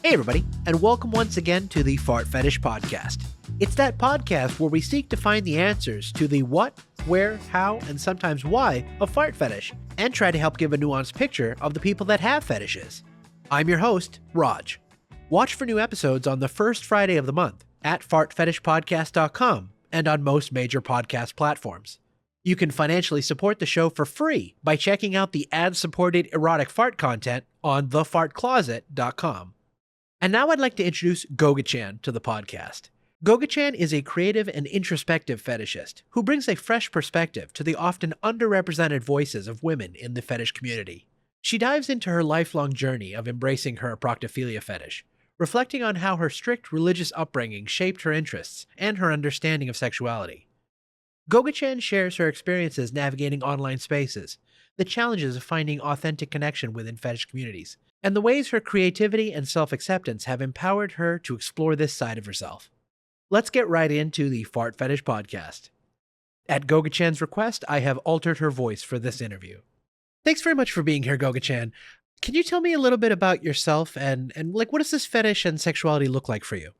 Hey, everybody, and welcome once again to the Fart Fetish Podcast. It's that podcast where we seek to find the answers to the what, where, how, and sometimes why of fart fetish, and try to help give a nuanced picture of the people that have fetishes. I'm your host, Raj. Watch for new episodes on the first Friday of the month at fartfetishpodcast.com and on most major podcast platforms. You can financially support the show for free by checking out the ad-supported erotic fart content on thefartcloset.com. And now I'd like to introduce Gogichan to the podcast. Gogichan is a creative and introspective fetishist who brings a fresh perspective to the often underrepresented voices of women in the fetish community. She dives into her lifelong journey of embracing her proctophilia fetish, reflecting on how her strict religious upbringing shaped her interests and her understanding of sexuality. Gogichan shares her experiences navigating online spaces, the challenges of finding authentic connection within fetish communities, and the ways her creativity and self-acceptance have empowered her to explore this side of herself. Let's get right into the Fart Fetish Podcast. At Gogichan's request, I have altered her voice for this interview. Thanks very much for being here, Gogichan. Can you tell me a little bit about yourself and what does this fetish and sexuality look like for you?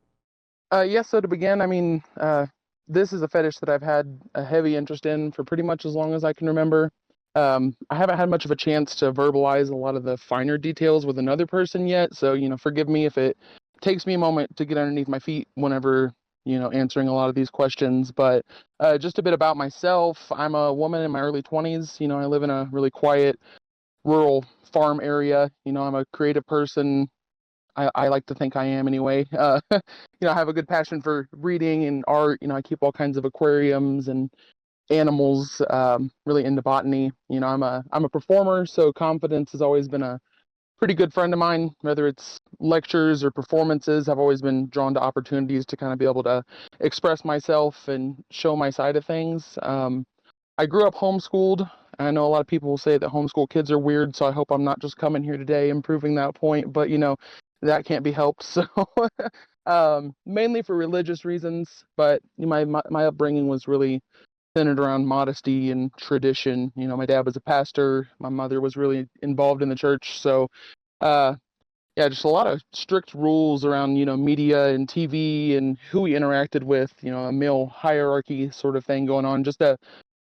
So to begin, this is a fetish that I've had a heavy interest in for pretty much as long as I can remember. I haven't had much of a chance to verbalize a lot of the finer details with another person yet, so, forgive me if it takes me a moment to get underneath my feet whenever, answering a lot of these questions. But just a bit about myself. I'm a woman in my early 20s. I live in a really quiet, rural farm area. I'm a creative person. I like to think I am anyway. I have a good passion for reading and art. I keep all kinds of aquariums and animals, really into botany. I'm a performer, so confidence has always been a pretty good friend of mine. Whether it's lectures or performances, I've always been drawn to opportunities to kind of be able to express myself and show my side of things. I grew up homeschooled. I know a lot of people will say that homeschool kids are weird, so I hope I'm not just coming here today and proving that point, but that can't be helped. So mainly for religious reasons, but my upbringing was really centered around modesty and tradition. My dad was a pastor. My mother was really involved in the church. So, uh, yeah, just a lot of strict rules around, media and TV and who we interacted with, a male hierarchy sort of thing going on, just a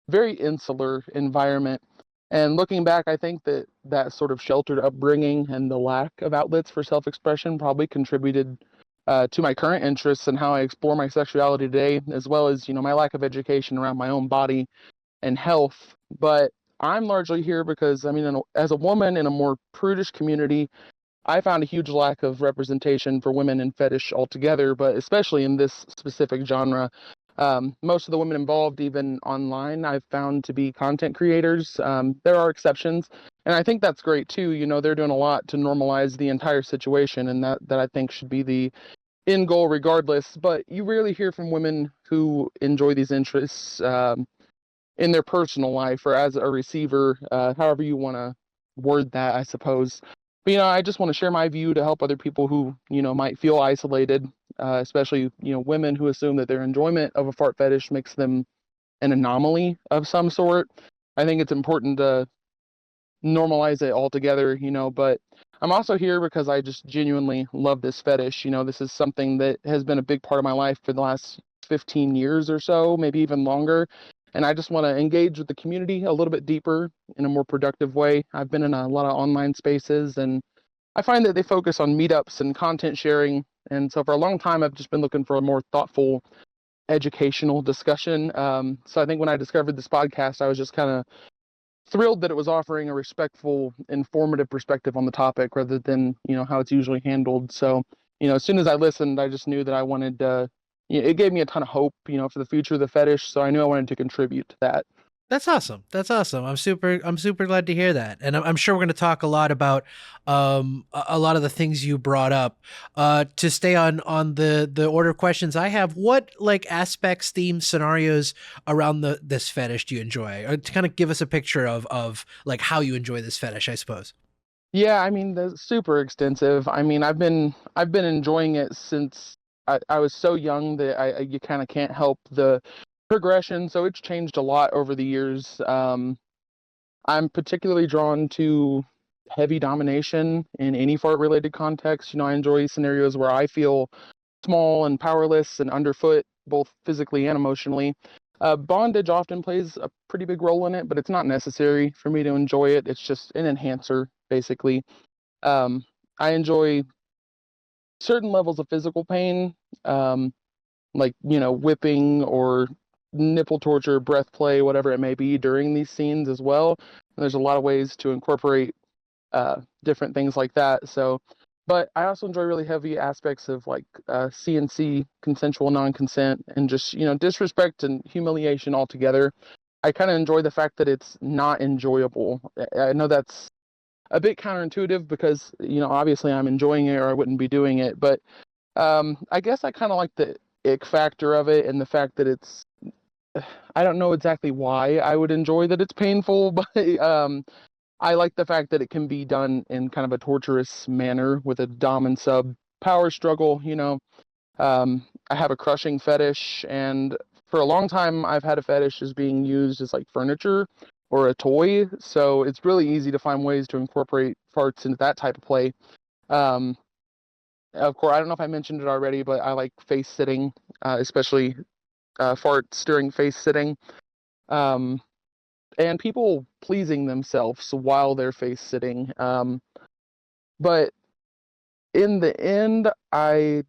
very insular environment. And looking back, I think that sort of sheltered upbringing and the lack of outlets for self-expression probably contributed to my current interests and how I explore my sexuality today, as well as my lack of education around my own body and health. But I'm largely here because as a woman in a more prudish community, I found a huge lack of representation for women in fetish altogether, but especially in this specific genre. Most of the women involved, even online, I've found to be content creators. There are exceptions, and I think that's great too. They're doing a lot to normalize the entire situation, and that I think should be the end goal regardless. But you rarely hear from women who enjoy these interests in their personal life or as a receiver, however you want to word that, I suppose. But I just want to share my view to help other people who might feel isolated, especially women who assume that their enjoyment of a fart fetish makes them an anomaly of some sort. I think it's important to normalize it altogether, but I'm also here because I just genuinely love this fetish. This is something that has been a big part of my life for the last 15 years or so, maybe even longer. And I just want to engage with the community a little bit deeper in a more productive way. I've been in a lot of online spaces, and I find that they focus on meetups and content sharing. And so for a long time, I've just been looking for a more thoughtful, educational discussion. So I think when I discovered this podcast, I was just kind of thrilled that it was offering a respectful, informative perspective on the topic rather than, how it's usually handled. So, as soon as I listened, I just knew that I wanted it gave me a ton of hope, for the future of the fetish. So I knew I wanted to contribute to that. That's awesome. That's awesome. I'm super glad to hear that. And I'm sure we're going to talk a lot about a lot of the things you brought up. To stay on the order of questions I have, what aspects, themes, scenarios around this fetish do you enjoy? Or to kind of give us a picture of how you enjoy this fetish, I suppose. Yeah, that's super extensive. I've been enjoying it since I was so young that you kind of can't help the progression. So it's changed a lot over the years. I'm particularly drawn to heavy domination in any fart related context. I enjoy scenarios where I feel small and powerless and underfoot, both physically and emotionally. Bondage often plays a pretty big role in it, but it's not necessary for me to enjoy it. It's just an enhancer, basically. Um, I enjoy certain levels of physical pain, um, like, whipping or nipple torture, breath play, whatever it may be during these scenes as well. And there's a lot of ways to incorporate different things like that. So, but I also enjoy really heavy aspects of like CNC, consensual non-consent, and just disrespect and humiliation altogether. I kind of enjoy the fact that it's not enjoyable. I know that's a bit counterintuitive because obviously I'm enjoying it or I wouldn't be doing it, but I guess I kind of like the ick factor of it and the fact that it's I don't know exactly why I would enjoy that it's painful, but I like the fact that it can be done in kind of a torturous manner with a dom and sub power struggle. I have a crushing fetish, and for a long time, I've had a fetish as being used as like furniture or a toy. So it's really easy to find ways to incorporate farts into that type of play. Um, of course, I don't know if I mentioned it already, but I like face sitting, especially farts during face sitting. Um, and people pleasing themselves while they're face sitting. But in the end, I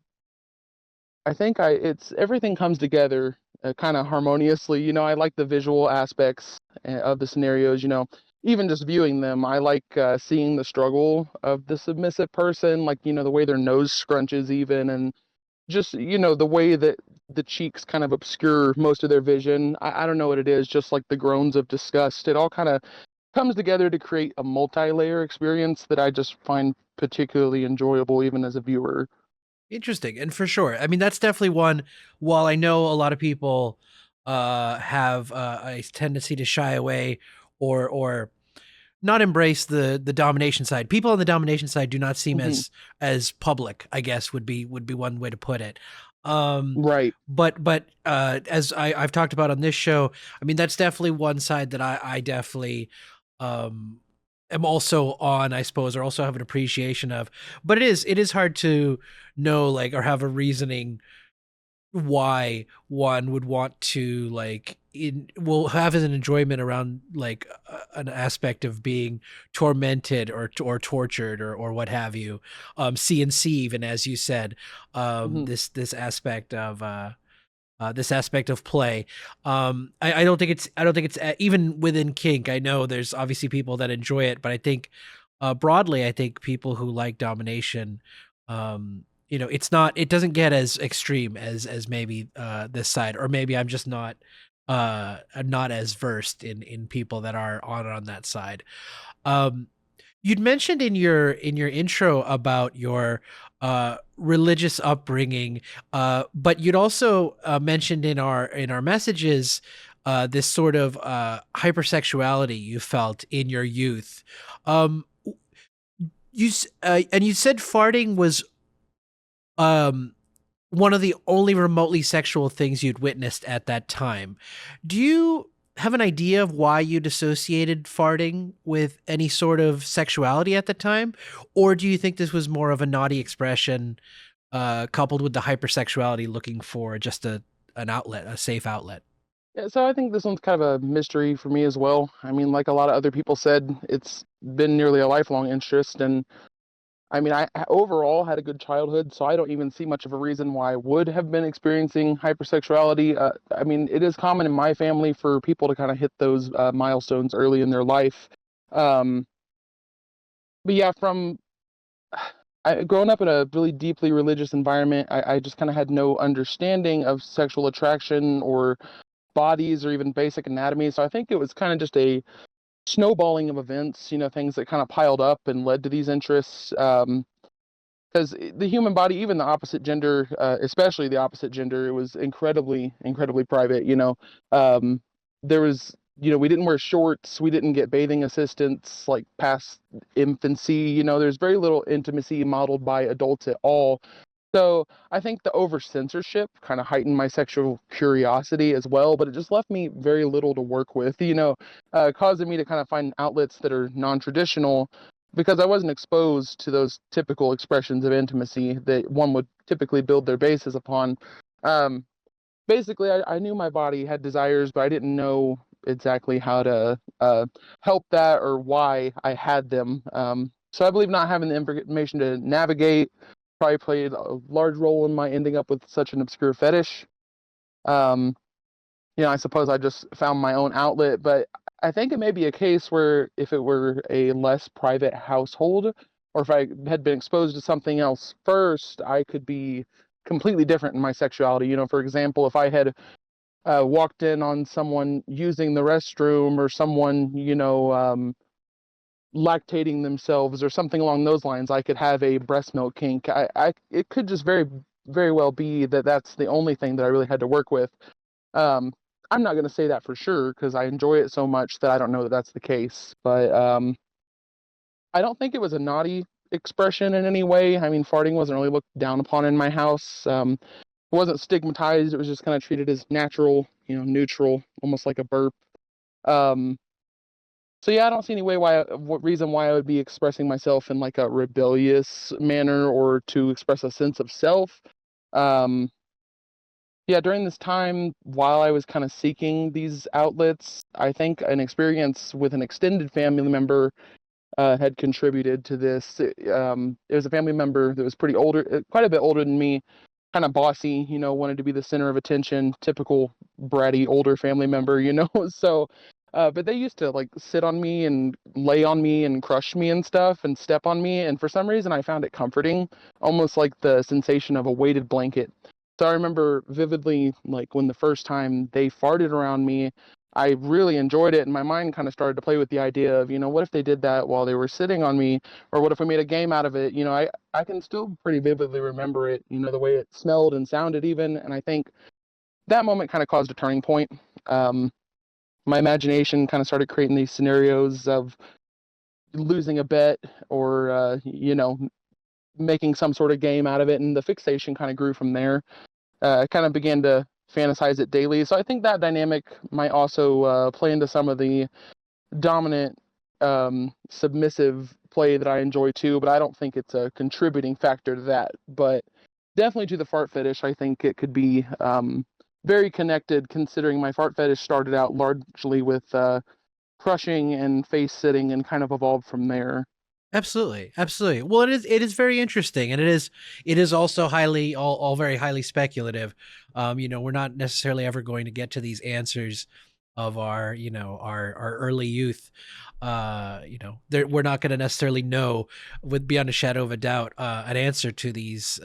think it's everything comes together kind of harmoniously. I like the visual aspects of the scenarios. Even just viewing them, I like seeing the struggle of the submissive person, like the way their nose scrunches, even, and just the way that the cheeks kind of obscure most of their vision. I don't know what it is, just like the groans of disgust. It all kind of comes together to create a multi-layer experience that I just find particularly enjoyable even as a viewer. Interesting. And for sure. I mean, that's definitely one. While I know a lot of people have a tendency to shy away or not embrace the domination side. People on the domination side do not seem Hmm. as public, I guess would be one way to put it. Um Right. but as I've talked about on this show, I mean that's definitely one side that I definitely um am also on, I suppose, or also have an appreciation of. But it is hard to know like or have a reasoning why one would want to like will have as an enjoyment around like an aspect of being tormented or tortured or what have you. CNC, even as you said, Hmm. this aspect of play. I don't think it's even within kink. I know there's obviously people that enjoy it, but I think broadly, I think people who like domination, it doesn't get as extreme as maybe this side, or maybe I'm not as versed in people that are on that side. Um, You'd mentioned in your intro about your religious upbringing, but you'd also mentioned in our messages this sort of hypersexuality you felt in your youth. Um, and you said farting was um, one of the only remotely sexual things you'd witnessed at that time. Do you have an idea of why you'd associated farting with any sort of sexuality at the time? Or do you think this was more of a naughty expression coupled with the hypersexuality looking for just an outlet, a safe outlet? Yeah, so I think this one's kind of a mystery for me as well. I mean, like a lot of other people said, it's been nearly a lifelong interest, and I mean, I overall had a good childhood, so I don't even see much of a reason why I would have been experiencing hypersexuality. I mean, it is common in my family for people to kind of hit those milestones early in their life. Um, but yeah, from growing up in a really deeply religious environment, I just kind of had no understanding of sexual attraction or bodies or even basic anatomy. So I think it was kind of just a snowballing of events, things that kind of piled up and led to these interests. Because the human body, even the opposite gender, especially the opposite gender, it was incredibly, incredibly private. Um, there was, we didn't wear shorts, we didn't get bathing assistants like past infancy. There's very little intimacy modeled by adults at all. So I think the over censorship kind of heightened my sexual curiosity as well, but it just left me very little to work with, causing me to kind of find outlets that are non traditional because I wasn't exposed to those typical expressions of intimacy that one would typically build their bases upon. Um, Basically, I knew my body had desires, but I didn't know exactly how to help that or why I had them. So I believe not having the information to navigate probably played a large role in my ending up with such an obscure fetish. Um, I suppose I just found my own outlet, but I think it may be a case where if it were a less private household, or if I had been exposed to something else first, I could be completely different in my sexuality. For example, if I had walked in on someone using the restroom or someone, lactating themselves or something along those lines, I could have a breast milk kink. It could just very, very well be that that's the only thing that I really had to work with. Um, I'm not going to say that for sure because I enjoy it so much that I don't know that that's the case. But I don't think it was a naughty expression in any way. I mean, farting wasn't really looked down upon in my house. It wasn't stigmatized. It was just kind of treated as natural, neutral, almost like a burp. Um, so yeah, I don't see any what reason why I would be expressing myself in like a rebellious manner or to express a sense of self. Um, yeah, during this time, while I was kind of seeking these outlets, I think an experience with an extended family member had contributed to this. It was a family member that was pretty older, quite a bit older than me, kind of bossy, wanted to be the center of attention, typical bratty older family member. So, but they used to like sit on me and lay on me and crush me and stuff and step on me. And for some reason, I found it comforting, almost like the sensation of a weighted blanket. So I remember vividly, like when the first time they farted around me, I really enjoyed it, and my mind kind of started to play with the idea of, what if they did that while they were sitting on me, or what if we made a game out of it? I can still pretty vividly remember it, the way it smelled and sounded even, and I think that moment kind of caused a turning point. Um, my imagination kind of started creating these scenarios of losing a bet or, making some sort of game out of it, and the fixation kind of grew from there. I kind of began to fantasize it daily. So I think that dynamic might also play into some of the dominant, submissive play that I enjoy too, but I don't think it's a contributing factor to that. But definitely to the fart fetish, I think it could be very connected, considering my fart fetish started out largely with crushing and face sitting and kind of evolved from there. Absolutely, absolutely. Well, it is very interesting, and it is also highly all very highly speculative. We're not necessarily ever going to get to these answers of our early youth. We're not going to necessarily know with beyond a shadow of a doubt an answer to these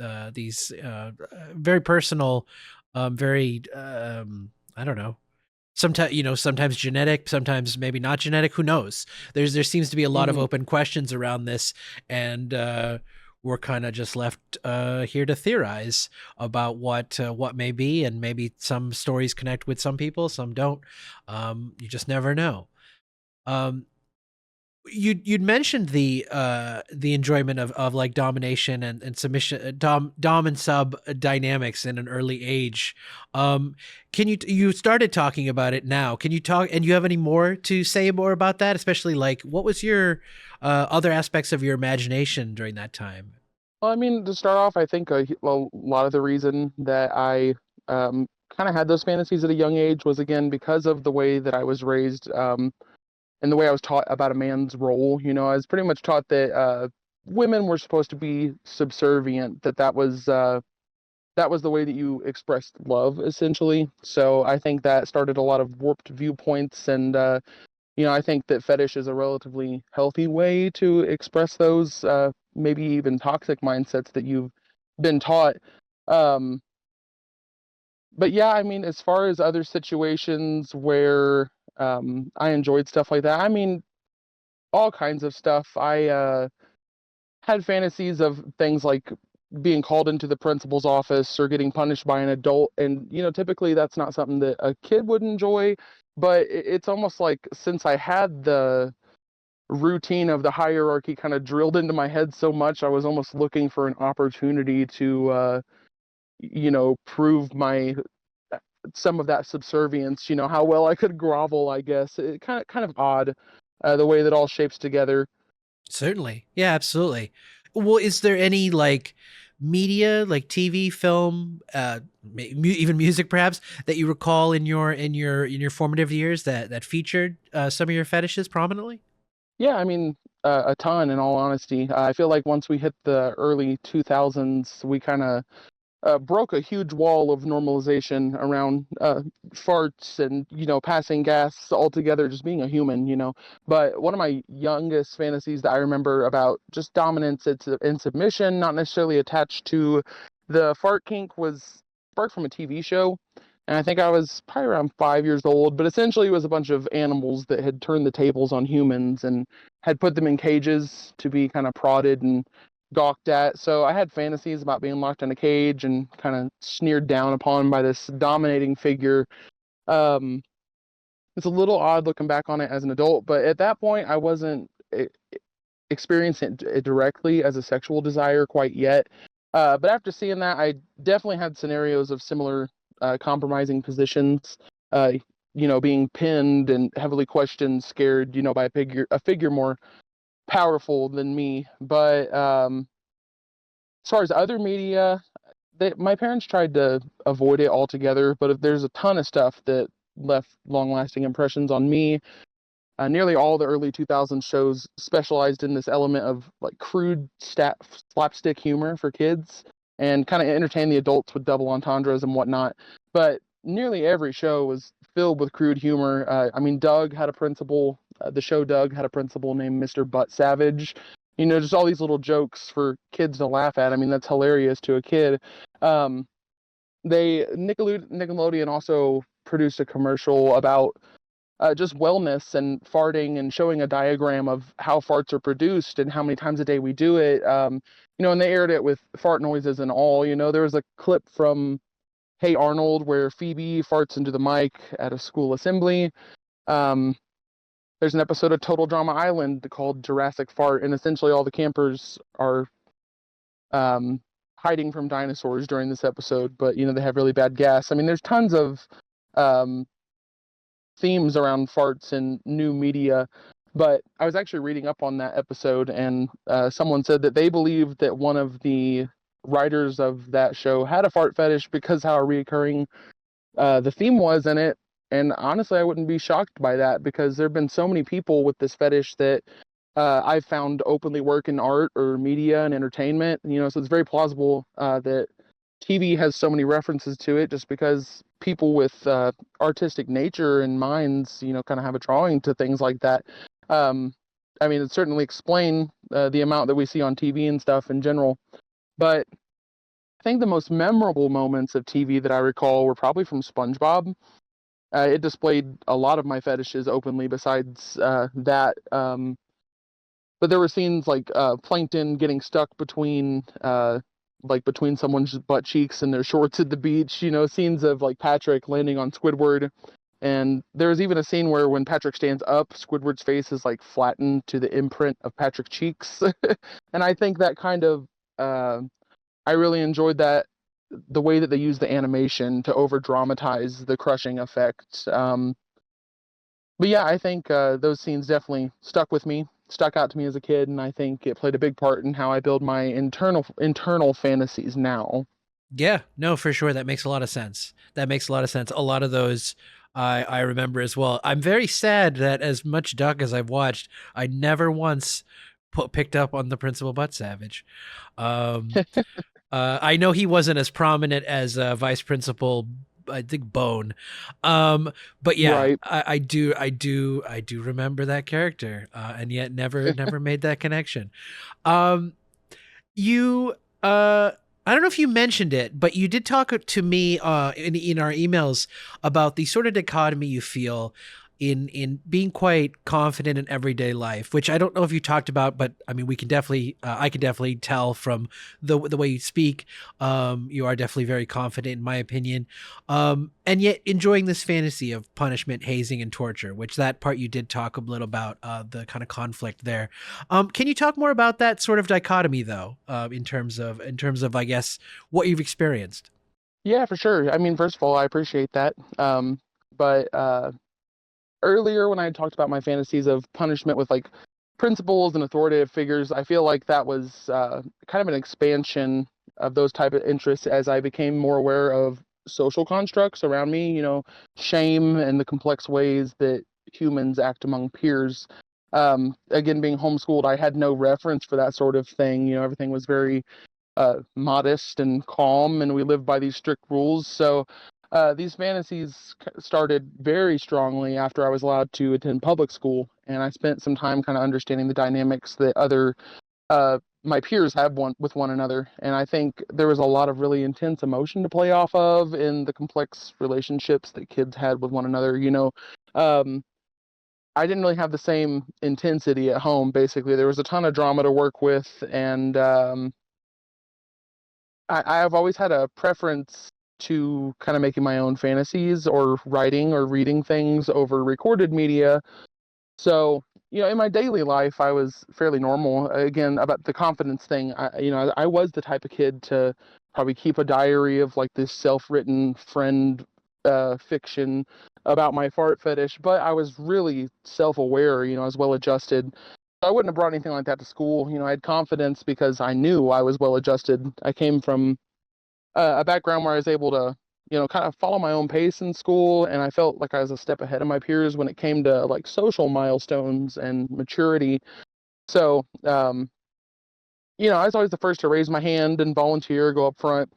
very personal, very I don't know, sometimes genetic, sometimes maybe not genetic, who knows. There seems to be a lot of Mm-hmm. open questions around this, and we're kind of just left here to theorize about what may be, and maybe some stories connect with some people, some don't. You just never know. um you'd mentioned the enjoyment of like domination and submission, dom and sub dynamics in an early age. Can you started talking about it now? Can you talk, and you have any more to say more about that, especially like what was your other aspects of your imagination during that time? Well, I mean, to start off, I think a lot of the reason that I kind of had those fantasies at a young age was again because of the way that I was raised. And the way I was taught about a man's role. I was pretty much taught that women were supposed to be subservient. That was the way that you expressed love, essentially. So I think that started a lot of warped viewpoints, and I think that fetish is a relatively healthy way to express those, maybe even toxic mindsets that you've been taught. Um, but yeah, I mean, as far as other situations where I enjoyed stuff like that, I mean, all kinds of stuff. I had fantasies of things like being called into the principal's office or getting punished by an adult, and typically that's not something that a kid would enjoy. But it's almost like since I had the routine of the hierarchy kind of drilled into my head so much, I was almost looking for an opportunity to, prove my some of that subservience. How well I could grovel. I guess it kind of odd, the way that all shapes together. Certainly. Yeah, absolutely. Well, is there any like media, like TV, film, even music, perhaps that you recall in your formative years that featured some of your fetishes prominently? Yeah, I mean, a ton in all honesty. I feel like once we hit the early 2000s, we kind of broke a huge wall of normalization around farts and passing gas altogether, just being a human. But one of my youngest fantasies that I remember about just dominance and submission, not necessarily attached to the fart kink, was sparked from a TV show. And I think I was probably around 5 years old, but essentially it was a bunch of animals that had turned the tables on humans and had put them in cages to be kind of prodded and gawked at. So I had fantasies about being locked in a cage and kind of sneered down upon by this dominating figure. Um, it's a little odd looking back on it as an adult, but at that point, I wasn't experiencing it directly as a sexual desire quite yet. But after seeing that, I definitely had scenarios of similar compromising positions. Uh, being pinned and heavily questioned, scared, by a figure more powerful than me. But as far as other media, my parents tried to avoid it altogether, but if there's a ton of stuff that left long-lasting impressions on me. Nearly all the early 2000s shows specialized in this element of like crude slapstick humor for kids and kind of entertain the adults with double entendres and whatnot. But nearly every show was filled with crude humor. I mean, the show Doug had a principal named Mr. Butt Savage. Just all these little jokes for kids to laugh at. I mean, that's hilarious to a kid. Um, Nickelodeon also produced a commercial about just wellness and farting and showing a diagram of how farts are produced and how many times a day we do it. And they aired it with fart noises and all. There was a clip from Hey Arnold where Phoebe farts into the mic at a school assembly. Um, there's an episode of Total Drama Island called Jurassic Fart, and essentially all the campers are um, hiding from dinosaurs during this episode, but they have really bad gas. I mean, there's tons of um, themes around farts and new media. But I was actually reading up on that episode, and someone said that they believed that one of the writers of that show had a fart fetish because how recurring the theme was in it. And honestly, I wouldn't be shocked by that because there have been so many people with this fetish that I've found openly work in art or media and entertainment. So it's very plausible that TV has so many references to it just because people with artistic nature and minds, kind of have a drawing to things like that. Um, I mean, it certainly explain the amount that we see on TV and stuff in general. But I think the most memorable moments of TV that I recall were probably from SpongeBob. It displayed a lot of my fetishes openly besides that. But there were scenes like Plankton getting stuck between someone's butt cheeks and their shorts at the beach. Scenes of like Patrick landing on Squidward. And there's even a scene where when Patrick stands up, Squidward's face is like flattened to the imprint of Patrick's cheeks. And I think that kind of, I really enjoyed that, the way that they use the animation to over dramatize the crushing effect. But yeah, I think those scenes definitely stuck out to me as a kid, and I think it played a big part in how I build my internal fantasies now. Yeah, no, for sure. That makes a lot of sense. That makes a lot of sense. A lot of those I remember as well. I'm very sad that as much Duck as I've watched, I never once picked up on the Principal Butt Savage. Um, I know he wasn't as prominent as Vice Principal, I think Bone. But yeah, Right. I do remember that character, and yet never made that connection. Um, you I don't know if you mentioned it, but you did talk to me in our emails about the sort of dichotomy you feel in being quite confident in everyday life, which I don't know if you talked about, but I mean we can definitely I can definitely tell from the way you speak. You are definitely very confident in my opinion. And yet enjoying this fantasy of punishment, hazing, and torture, which that part you did talk a little about, the kind of conflict there. Can you talk more about that sort of dichotomy, though, in terms of I guess what you've experienced? Yeah, for sure. I mean, first of all, I appreciate that. But earlier when I talked about my fantasies of punishment with like principals and authoritative figures, I feel like that was kind of an expansion of those type of interests as I became more aware of social constructs around me, shame and the complex ways that humans act among peers. Again, being homeschooled, I had no reference for that sort of thing. Everything was very modest and calm, and we lived by these strict rules. So these fantasies started very strongly after I was allowed to attend public school, and I spent some time kind of understanding the dynamics that other my peers have with one another. And I think there was a lot of really intense emotion to play off of in the complex relationships that kids had with one another. Um, I didn't really have the same intensity at home. Basically, there was a ton of drama to work with, and I've always had a preference to kind of making my own fantasies or writing or reading things over recorded media. So, in my daily life, I was fairly normal. Again, about the confidence thing, I was the type of kid to probably keep a diary of like this self-written friend fiction about my fart fetish, but I was really self-aware, I was well-adjusted. I wouldn't have brought anything like that to school. I had confidence because I knew I was well-adjusted. I came from a background where I was able to, kind of follow my own pace in school, and I felt like I was a step ahead of my peers when it came to like social milestones and maturity. So, I was always the first to raise my hand and volunteer, go up front.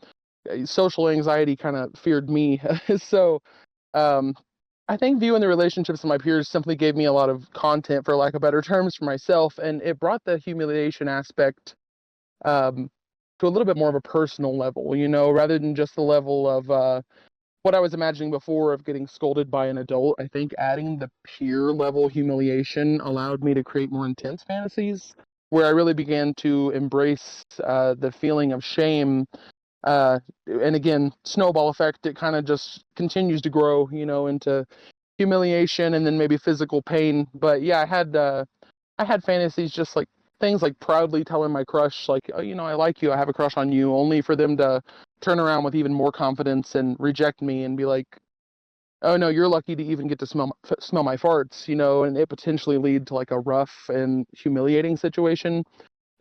Social anxiety kind of feared me, so um, I think viewing the relationships of my peers simply gave me a lot of content, for lack of better terms, for myself, and it brought the humiliation aspect um, to a little bit more of a personal level, rather than just the level of what I was imagining before of getting scolded by an adult. I think adding the peer level humiliation allowed me to create more intense fantasies where I really began to embrace the feeling of shame. And again, snowball effect, it kind of just continues to grow, into humiliation and then maybe physical pain. But yeah, I had fantasies just like things like proudly telling my crush, like, oh, I like you, I have a crush on you, only for them to turn around with even more confidence and reject me and be like, oh no, you're lucky to even get to smell my farts, and it potentially lead to like a rough and humiliating situation.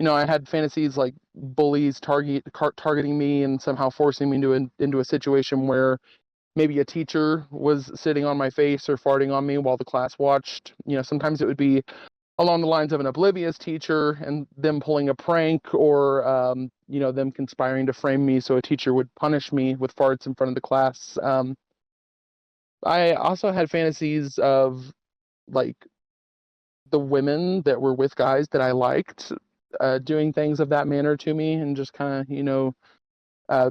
I had fantasies like bullies targeting me and somehow forcing me into a situation where maybe a teacher was sitting on my face or farting on me while the class watched. Sometimes it would be along the lines of an oblivious teacher and them pulling a prank, or them conspiring to frame me so a teacher would punish me with farts in front of the class. I also had fantasies of like the women that were with guys that I liked doing things of that manner to me, and just kind of uh,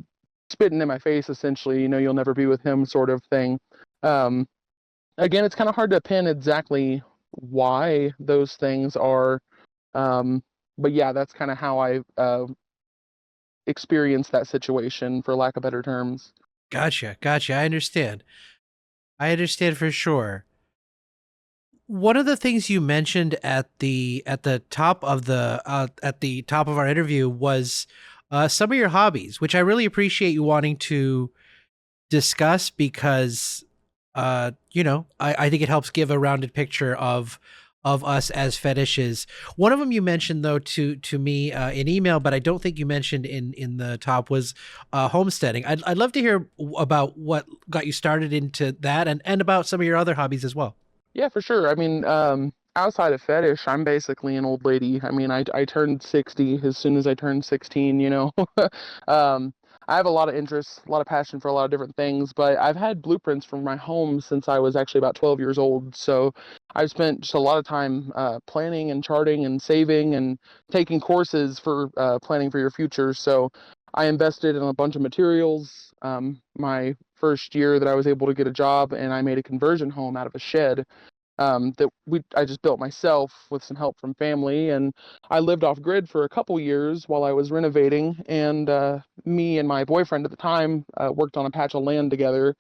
spitting in my face, essentially, you'll never be with him sort of thing. um, Again, it's kind of hard to pin exactly why those things are. Um, but yeah, that's kind of how I experienced that situation, for lack of better terms. Gotcha. Gotcha. I understand. I understand for sure. One of the things you mentioned at the top of our interview was some of your hobbies, which I really appreciate you wanting to discuss because I think it helps give a rounded picture of us as fetishes. One of them you mentioned though to me in email, but I don't think you mentioned in the top was homesteading. I'd love to hear about what got you started into that and about some of your other hobbies as well. Yeah, for sure. I mean, outside of fetish, I'm basically an old lady. I mean, I turned 60 as soon as I turned 16. um, I have a lot of interests, a lot of passion for a lot of different things, but I've had blueprints from my home since I was actually about 12 years old. So I've spent just a lot of time planning and charting and saving and taking courses for planning for your future. So I invested in a bunch of materials. My first year that I was able to get a job, and I made a conversion home out of a shed that I just built myself with some help from family, and I lived off grid for a couple years while I was renovating. And me and my boyfriend at the time worked on a patch of land together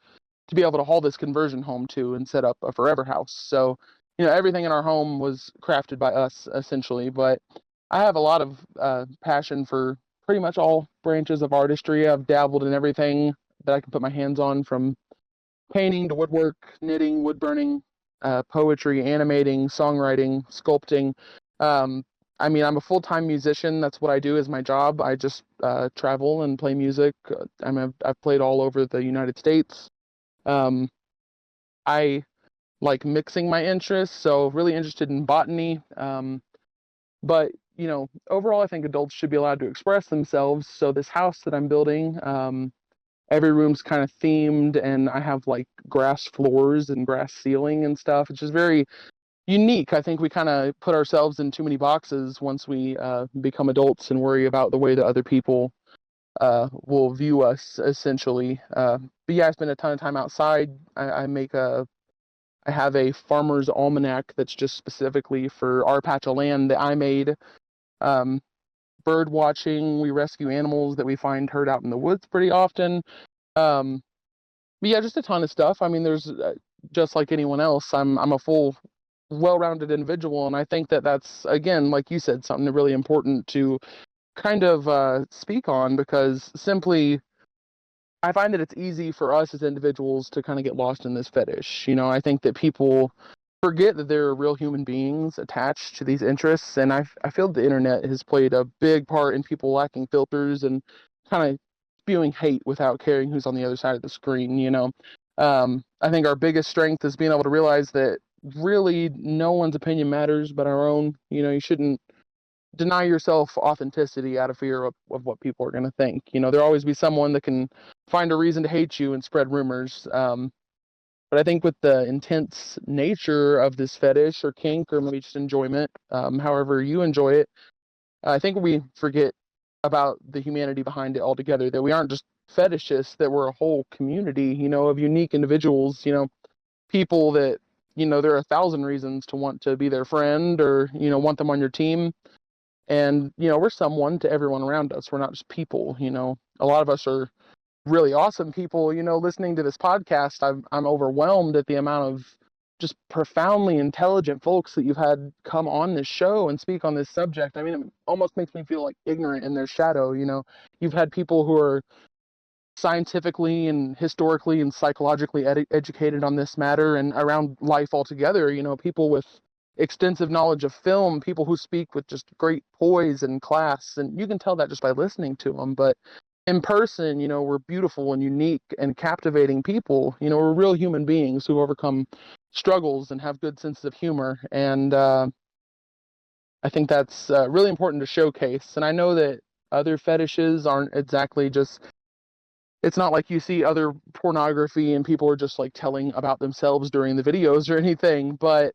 to be able to haul this conversion home to and set up a forever house. So everything in our home was crafted by us essentially. But I have a lot of passion for pretty much all branches of artistry. I've dabbled in everything that I can put my hands on, from painting to woodwork, knitting, wood burning, poetry, animating, songwriting, sculpting. Um, I mean, I'm a full-time musician. That's what I do as my job. I just travel and play music. I've played all over the United States. Um, I like mixing my interests, so really interested in botany. But overall, I think adults should be allowed to express themselves. So this house that I'm building, every room's kind of themed, and I have like grass floors and grass ceiling and stuff. It's just very unique. I think we kind of put ourselves in too many boxes once we become adults and worry about the way that other people will view us, essentially. But yeah, I spend a ton of time outside. I have a farmer's almanac that's just specifically for our patch of land that I made. Um, Bird watching, we rescue animals that we find herd out in the woods pretty often. Um, but yeah, just a ton of stuff. I mean, there's just like anyone else. I'm a full, well-rounded individual, and I think that that's, again, like you said, something really important to kind of speak on, because simply I find that it's easy for us as individuals to kind of get lost in this fetish. I think that people forget that there are real human beings attached to these interests, and I feel the internet has played a big part in people lacking filters and kind of spewing hate without caring who's on the other side of the screen. I think our biggest strength is being able to realize that really no one's opinion matters but our own. You shouldn't deny yourself authenticity out of fear of what people are going to think. There'll always be someone that can find a reason to hate you and spread rumors. But I think with the intense nature of this fetish or kink or maybe just enjoyment, however you enjoy it, I think we forget about the humanity behind it altogether, that we aren't just fetishists, that we're a whole community, of unique individuals, people that, there are 1,000 reasons to want to be their friend or, want them on your team. And, we're someone to everyone around us. We're not just people. A lot of us are really awesome people. Listening to this podcast, I'm overwhelmed at the amount of just profoundly intelligent folks that you've had come on this show and speak on this subject. I mean, it almost makes me feel like ignorant in their shadow. You've had people who are scientifically and historically and psychologically educated on this matter and around life altogether. People with extensive knowledge of film, people who speak with just great poise and class, and you can tell that just by listening to them. But in person, we're beautiful and unique and captivating people. We're real human beings who overcome struggles and have good senses of humor. And I think that's really important to showcase. And I know that other fetishes aren't exactly just, it's not like you see other pornography and people are just like telling about themselves during the videos or anything. But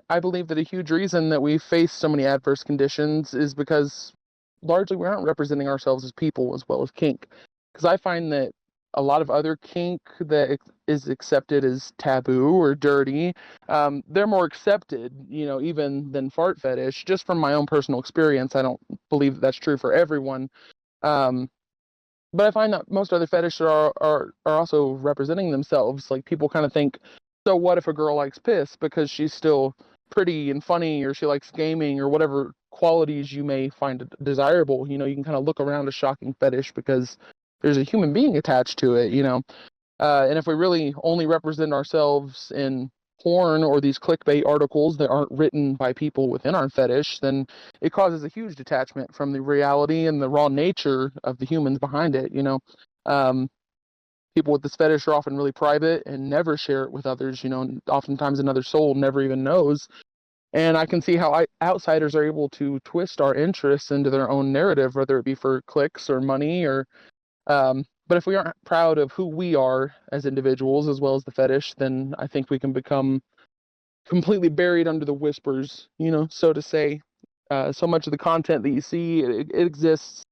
I believe that a huge reason that we face so many adverse conditions is because largely we aren't representing ourselves as people as well as kink. Because I find that a lot of other kink that is accepted as taboo or dirty, they're more accepted, even than fart fetish. Just from my own personal experience, I don't believe that that's true for everyone. Um, but I find that most other fetishes are also representing themselves. Like people kind of think, so what if a girl likes piss because she's still pretty and funny, or she likes gaming, or whatever qualities you may find desirable. You can kind of look around a shocking fetish because there's a human being attached to it. And if we really only represent ourselves in porn or these clickbait articles that aren't written by people within our fetish, then it causes a huge detachment from the reality and the raw nature of the humans behind it. Um, People with this fetish are often really private and never share it with others. Oftentimes another soul never even knows. And I can see how outsiders are able to twist our interests into their own narrative, whether it be for clicks or money or but if we aren't proud of who we are as individuals as well as the fetish, then I think we can become completely buried under the whispers, so to say. So much of the content that you see, it exists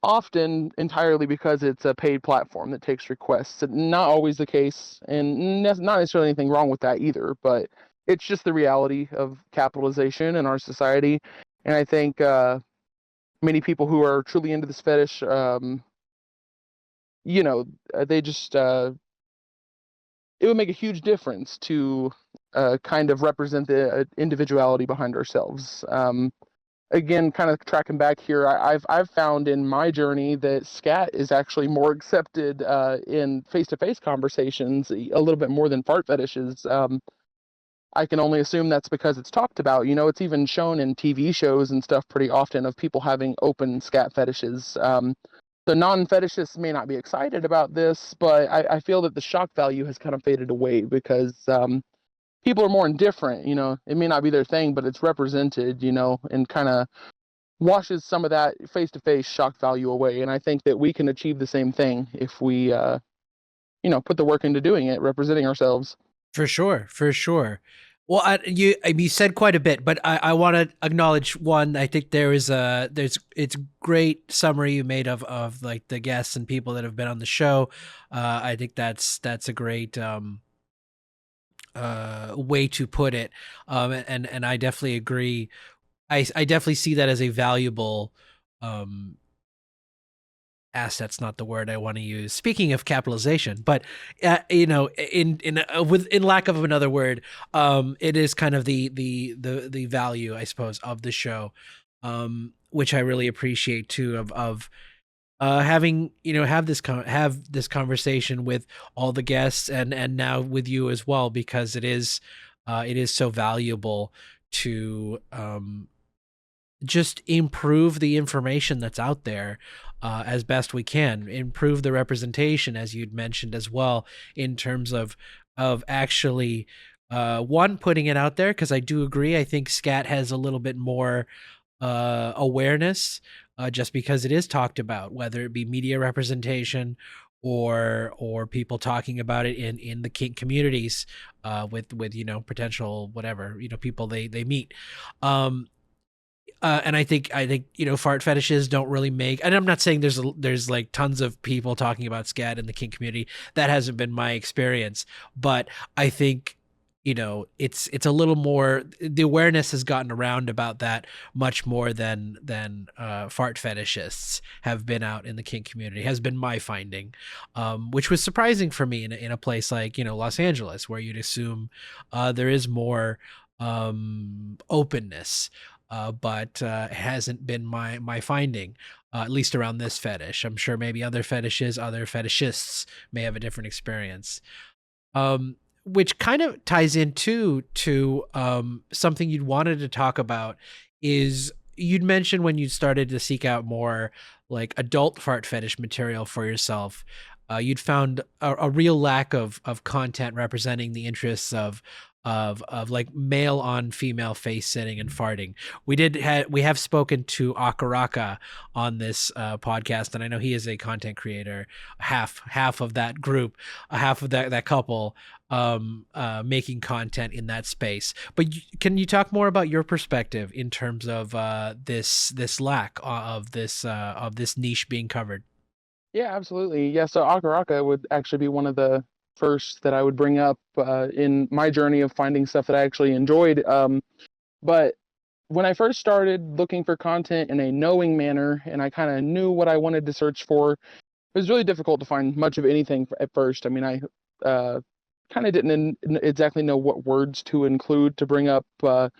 often entirely because it's a paid platform that takes requests. Not always the case, and not necessarily anything wrong with that either, but it's just the reality of capitalization in our society. And I think many people who are truly into this fetish, they just it would make a huge difference to kind of represent the individuality behind ourselves. Again, kind of tracking back here, I've found in my journey that scat is actually more accepted in face-to-face conversations a little bit more than fart fetishes. I can only assume that's because it's talked about. It's even shown in TV shows and stuff pretty often of people having open scat fetishes. The non-fetishists may not be excited about this, but I feel that the shock value has kind of faded away because people are more indifferent. It may not be their thing, but it's represented, and kind of washes some of that face-to-face shock value away. And I think that we can achieve the same thing if we, put the work into doing it, representing ourselves. For sure, for sure. Well, you said quite a bit, but I want to acknowledge one. I think it's great summary you made of like the guests and people that have been on the show. I think that's a great way to put it. And I definitely agree. I definitely see that as a valuable asset's not the word I want to use. Speaking of capitalization, but in lack of another word, it is kind of the value, I suppose, of the show, which I really appreciate too. Of having have this conversation with all the guests and now with you as well, because it is so valuable to just improve the information that's out there as best we can, improve the representation, as you'd mentioned as well, in terms of actually one, putting it out there, because I do agree. I think scat has a little bit more awareness just because it is talked about, whether it be media representation or people talking about it in the kink communities with potential whatever people they meet. And I think fart fetishes don't really make, and I'm not saying there's like tons of people talking about scat in the kink community. That hasn't been my experience, but I think it's a little more, the awareness has gotten around about that much more than fart fetishists have been out in the kink community, has been my finding, which was surprising for me in a place like Los Angeles, where you'd assume there is more openness. But it hasn't been my finding, at least around this fetish. I'm sure maybe other fetishists may have a different experience. Which kind of ties into to something you'd wanted to talk about is, you'd mentioned when you started to seek out more like adult fart fetish material for yourself, you'd found a real lack of content representing the interests of like male on female face sitting and farting. We have spoken to Akaraka on this podcast, and I know he is a content creator, half of that group, half of that couple, making content in that space. But can you talk more about your perspective in terms of this lack of this niche being covered? Yeah, absolutely. Yeah, so Akaraka would actually be one of the first that I would bring up in my journey of finding stuff that I actually enjoyed. But when I first started looking for content in a knowing manner, and I kind of knew what I wanted to search for, it was really difficult to find much of anything at first. I mean, I kind of didn't exactly know what words to include to bring up the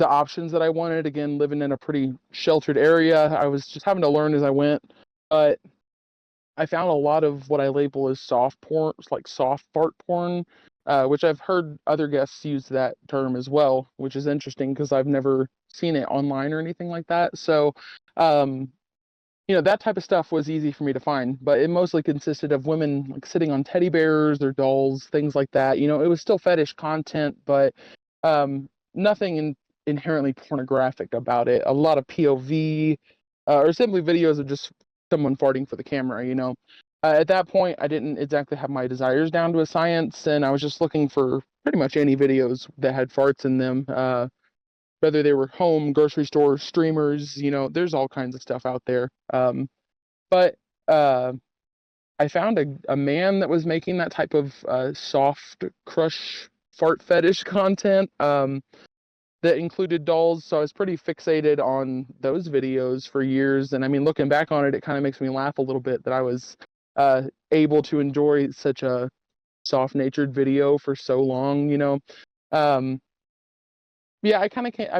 options that I wanted. Again, living in a pretty sheltered area, I was just having to learn as I went. But I found a lot of what I label as soft porn, like soft fart porn, which I've heard other guests use that term as well, which is interesting because I've never seen it online or anything like that. So, um, that type of stuff was easy for me to find, but it mostly consisted of women like sitting on teddy bears or dolls, things like that. It was still fetish content, but nothing inherently pornographic about it. A lot of POV, or simply videos of just someone farting for the camera. At that point, I didn't exactly have my desires down to a science, and I was just looking for pretty much any videos that had farts in them. Whether they were home, grocery store, streamers, there's all kinds of stuff out there. But I found a man that was making that type of soft crush fart fetish content that included dolls. So I was pretty fixated on those videos for years. And I mean, looking back on it, it kind of makes me laugh a little bit that I was able to enjoy such a soft-natured video for so long. Um, yeah, I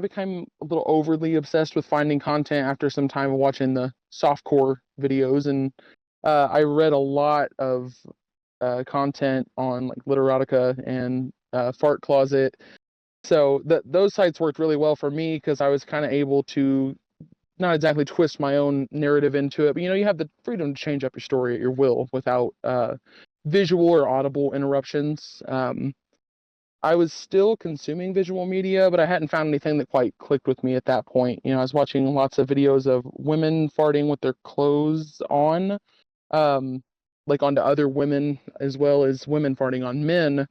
became a little overly obsessed with finding content after some time of watching the softcore videos, and I read a lot of content on like Literotica and Fart Closet. So those sites worked really well for me because I was kind of able to not exactly twist my own narrative into it, but you have the freedom to change up your story at your will without visual or audible interruptions. I was still consuming visual media, but I hadn't found anything that quite clicked with me at that point. I was watching lots of videos of women farting with their clothes on, um, like onto other women, as well as women farting on men.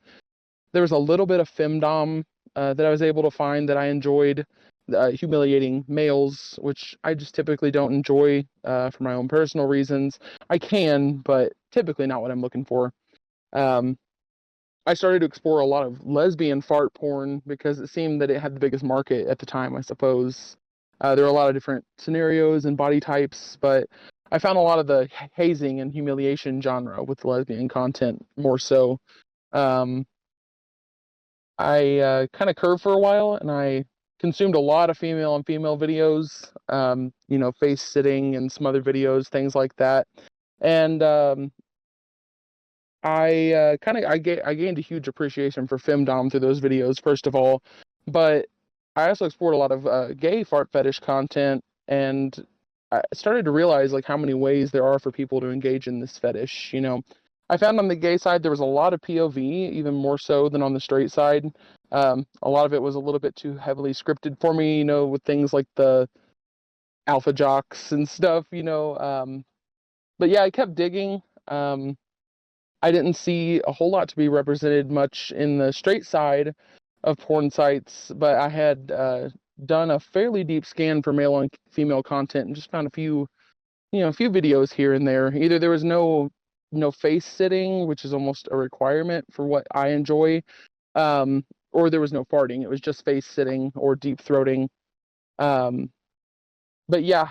There was a little bit of femdom that I was able to find that I enjoyed, humiliating males, which I just typically don't enjoy for my own personal reasons. I can, but typically not what I'm looking for. Um, I started to explore a lot of lesbian fart porn because it seemed that it had the biggest market at the time, I suppose. There were a lot of different scenarios and body types, but I found a lot of the hazing and humiliation genre with lesbian content more so. Um, I kind of curved for a while, and I consumed a lot of female on female videos, face sitting and some other videos, things like that. And I gained a huge appreciation for femdom through those videos, first of all, but I also explored a lot of gay fart fetish content, and I started to realize like how many ways there are for people to engage in this fetish. I found on the gay side there was a lot of POV, even more so than on the straight side. A lot of it was a little bit too heavily scripted for me, with things like the alpha jocks and stuff. But yeah, I kept digging. Um, I didn't see a whole lot to be represented much in the straight side of porn sites, but I had done a fairly deep scan for male and female content and just found a few videos here and there. Either there was no face sitting, which is almost a requirement for what I enjoy, or there was no farting. It was just face sitting or deep throating. Um, but yeah,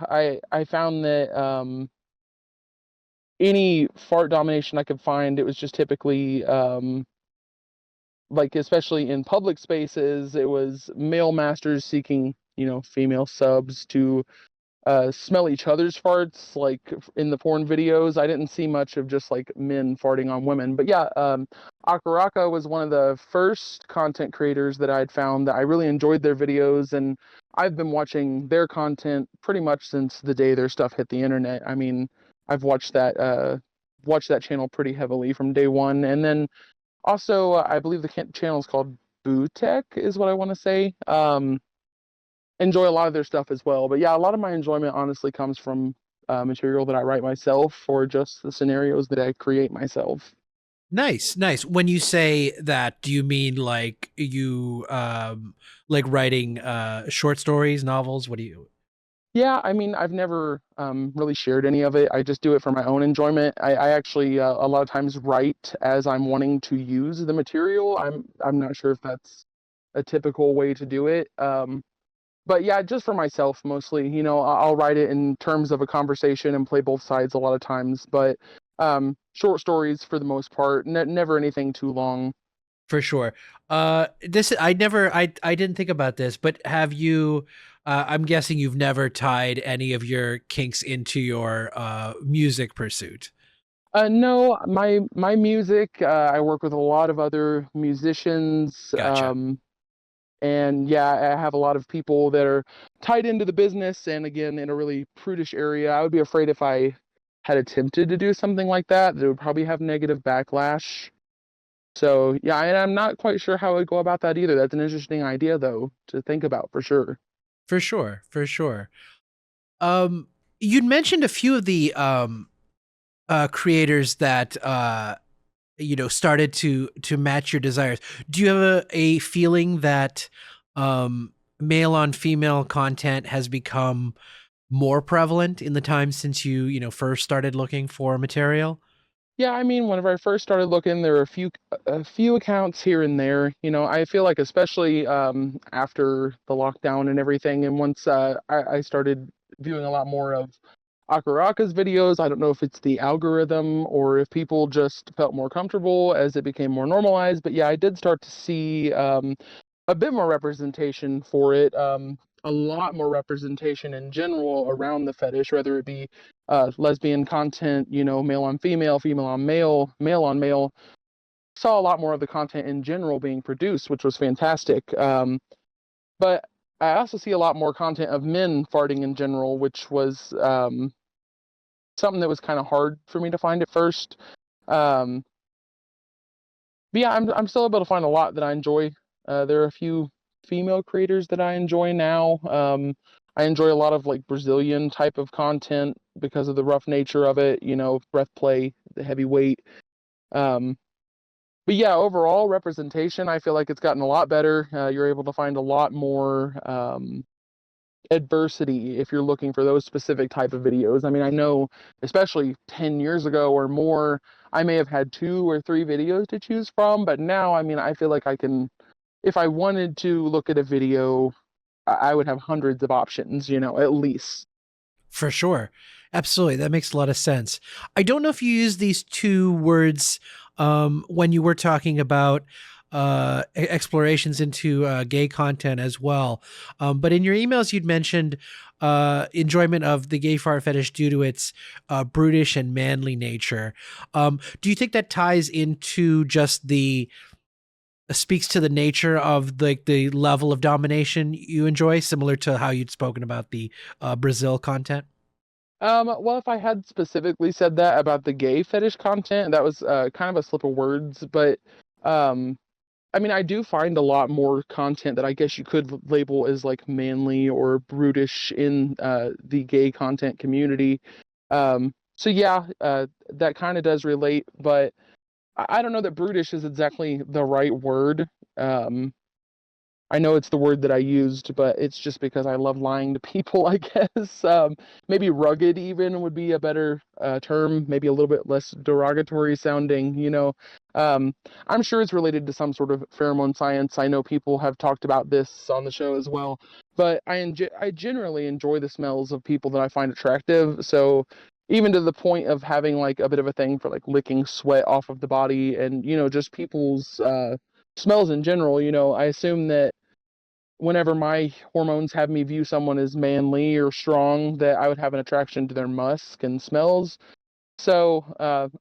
I found that any fart domination I could find, it was just typically like especially in public spaces, it was male masters seeking, female subs to smell each other's farts, like in the porn videos. I didn't see much of just like men farting on women. But yeah, Akaraka was one of the first content creators that I'd found that I really enjoyed their videos, and I've been watching their content pretty much since the day their stuff hit the internet. I mean, I've watched that channel pretty heavily from day one, and then also I believe the channel is called Bootek, is what I want to say. Enjoy a lot of their stuff as well. But yeah, a lot of my enjoyment honestly comes from material that I write myself or just the scenarios that I create myself. Nice, nice. When you say that, do you mean like you like writing short stories, novels? What do you? Yeah, I mean, I've never really shared any of it. I just do it for my own enjoyment. I actually a lot of times write as I'm wanting to use the material. I'm not sure if that's a typical way to do it. But yeah, just for myself mostly. I'll write it in terms of a conversation and play both sides a lot of times. But short stories for the most part, never anything too long. For sure. This I didn't think about this, but have you? I'm guessing you've never tied any of your kinks into your music pursuit. No, my music. I work with a lot of other musicians. Gotcha. And yeah, I have a lot of people that are tied into the business, and again, in a really prudish area. I would be afraid if I had attempted to do something like that, it would probably have negative backlash. So yeah, and I'm not quite sure how I would go about that either. That's an interesting idea, though, to think about for sure. For sure, for sure. You'd mentioned a few of the creators that started to match your desires. Do you have a feeling that male on female content has become more prevalent in the time since you first started looking for material? Yeah, I mean, whenever I first started looking, there were a few accounts here and there. I feel like especially after the lockdown and everything, and once I started viewing a lot more of Akaraka's videos. I don't know if it's the algorithm or if people just felt more comfortable as it became more normalized. But yeah, I did start to see a bit more representation for it. A lot more representation in general around the fetish, whether it be lesbian content, male on female, female on male, male on male. saw a lot more of the content in general being produced, which was fantastic. But I also see a lot more content of men farting in general, which was something that was kind of hard for me to find at first. Um, but yeah, I'm still able to find a lot that I enjoy. There are a few female creators that I enjoy now. I enjoy a lot of like Brazilian type of content because of the rough nature of it. You know, breath play, the heavy weight. Um, but yeah, overall representation, I feel like it's gotten a lot better. You're able to find a lot more adversity if you're looking for those specific type of videos. I mean, I know especially 10 years ago or more, I may have had 2 or 3 videos to choose from, but now, I mean, I feel like I can, if I wanted to look at a video, I would have hundreds of options, you know, at least. For sure. Absolutely. That makes a lot of sense. I don't know if you use these two words when you were talking about explorations into gay content as well. But in your emails, you'd mentioned enjoyment of the gay fart fetish due to its brutish and manly nature. Do you think that ties into just the speaks to the nature of the level of domination you enjoy, similar to how you'd spoken about the Brazil content? Well, if I had specifically said that about the gay fetish content, that was kind of a slip of words, but um, I mean, I do find a lot more content that I guess you could label as like manly or brutish in the gay content community. So yeah, that kind of does relate, but I don't know that brutish is exactly the right word. Um, I know it's the word that I used, but it's just because I love lying to people, I guess. Maybe rugged even would be a better term, maybe a little bit less derogatory sounding, you know. Um, I'm sure it's related to some sort of pheromone science. I know people have talked about this on the show as well, but I generally enjoy the smells of people that I find attractive. So even to the point of having like a bit of a thing for like licking sweat off of the body and, you know, just people's smells in general, you know, I assume that whenever my hormones have me view someone as manly or strong, that I would have an attraction to their musk and smells. So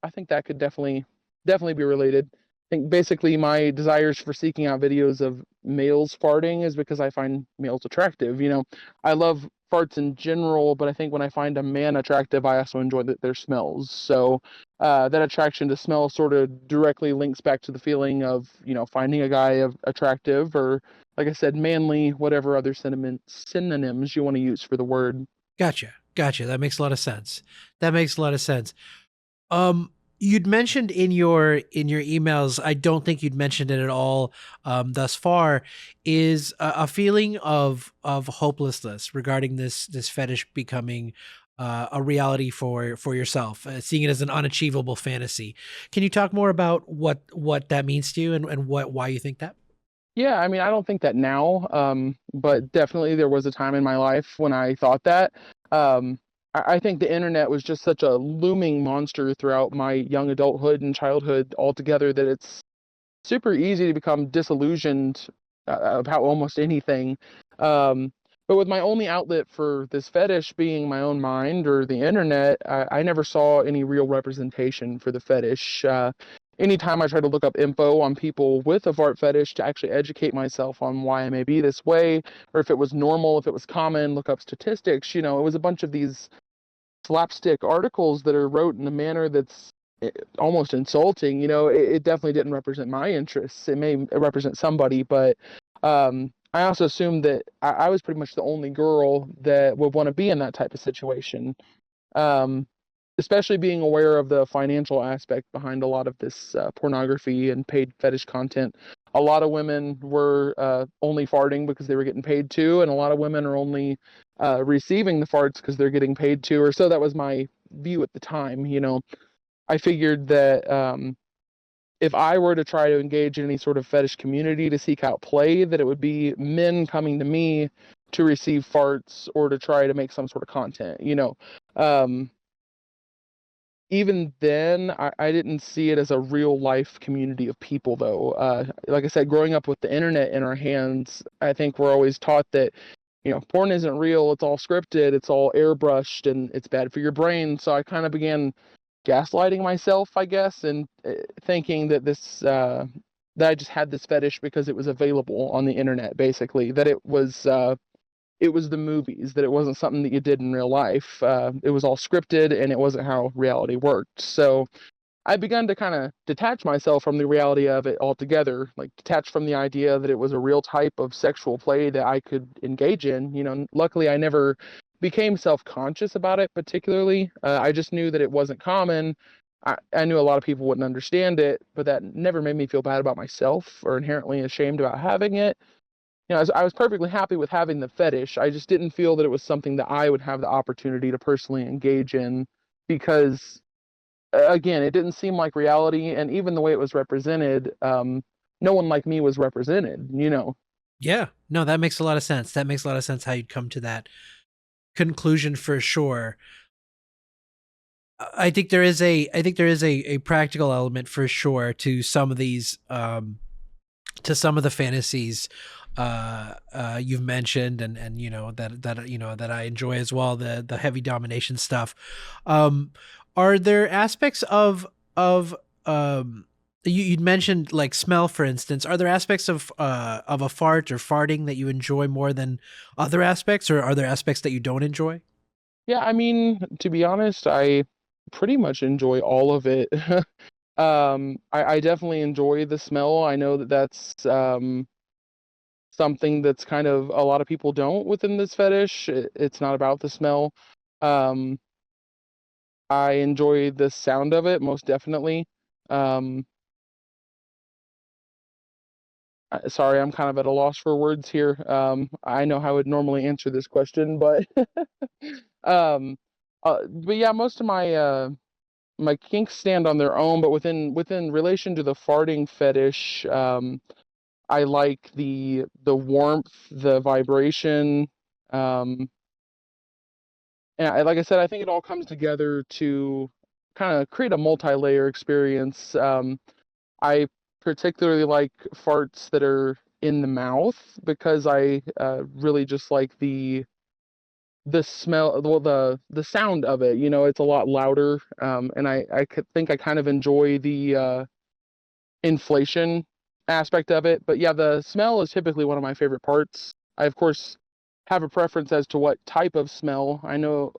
I think that could definitely be related. I think basically my desires for seeking out videos of males farting is because I find males attractive. You know, I love farts in general, but I think when I find a man attractive, I also enjoy their smells. So that attraction to smell sort of directly links back to the feeling of, you know, finding a guy attractive or, like I said, manly, whatever other synonyms you want to use for the word. Gotcha. Gotcha. That makes a lot of sense. That makes a lot of sense. Um, you'd mentioned in your emails, I don't think you'd mentioned it at all thus far, is a feeling of hopelessness regarding this fetish becoming a reality for yourself, seeing it as an unachievable fantasy. Can you talk more about what that means to you and why you think that? Yeah, I mean, I don't think that now, but definitely there was a time in my life when I thought that. Um, I think the internet was just such a looming monster throughout my young adulthood and childhood altogether that it's super easy to become disillusioned about almost anything. Um, but with my only outlet for this fetish being my own mind or the internet, I never saw any real representation for the fetish. Anytime I try to look up info on people with a fart fetish to actually educate myself on why I may be this way, or if it was normal, if it was common, look up statistics, you know, it was a bunch of these slapstick articles that are wrote in a manner that's almost insulting. You know, it definitely didn't represent my interests. It may represent somebody, but I also assumed that I was pretty much the only girl that would want to be in that type of situation. Um, Especially being aware of the financial aspect behind a lot of this pornography and paid fetish content. A lot of women were only farting because they were getting paid to, and a lot of women are only receiving the farts because they're getting paid to, or so that was my view at the time. You know, I figured that if I were to try to engage in any sort of fetish community to seek out play, that it would be men coming to me to receive farts or to try to make some sort of content. You know, um, even then, I didn't see it as a real life community of people, though. Like I said, growing up with the internet in our hands, I think we're always taught that, you know, porn isn't real, it's all scripted, it's all airbrushed, and it's bad for your brain. So I kind of began gaslighting myself, I guess, and thinking that that I just had this fetish because it was available on the internet, basically. That it was the movies, that it wasn't something that you did in real life. It was all scripted, and it wasn't how reality worked. So I begun to kind of detach myself from the reality of it altogether, like detach from the idea that it was a real type of sexual play that I could engage in. Luckily, I never became self-conscious about it particularly. I just knew that it wasn't common. I knew a lot of people wouldn't understand it, but that never made me feel bad about myself or inherently ashamed about having it. I was perfectly happy with having the fetish. I just didn't feel that it was something that I would have the opportunity to personally engage in because again, it didn't seem like reality, and even the way it was represented, no one like me was represented. Yeah, no, that makes a lot of sense. That makes a lot of sense how you'd come to that conclusion for sure. I think there is a practical element for sure to some of these to some of the fantasies you've mentioned, and that I enjoy as well, the heavy domination stuff. Are there aspects of you'd mentioned like smell, for instance? Are there aspects of a fart or farting that you enjoy more than other aspects, or are there aspects that you don't enjoy? Yeah, I mean, to be honest, I pretty much enjoy all of it. I definitely enjoy the smell. I know that that's something that's kind of a lot of people don't within this fetish. It's not about the smell. Um, I enjoy the sound of it most definitely. Um, Sorry, I'm kind of at a loss for words here. I know how I would normally answer this question, but um, but yeah, most of my kinks stand on their own. But within relation to the farting fetish, I like the warmth, the vibration, um, and like I said, I think it all comes together to kind of create a multi-layer experience. I particularly like farts that are in the mouth because I really just like the smell, well, the sound of it. It's a lot louder, and I could think I kind of enjoy the inflation aspect of it. But yeah, the smell is typically one of my favorite parts. I of course have a preference as to what type of smell. I know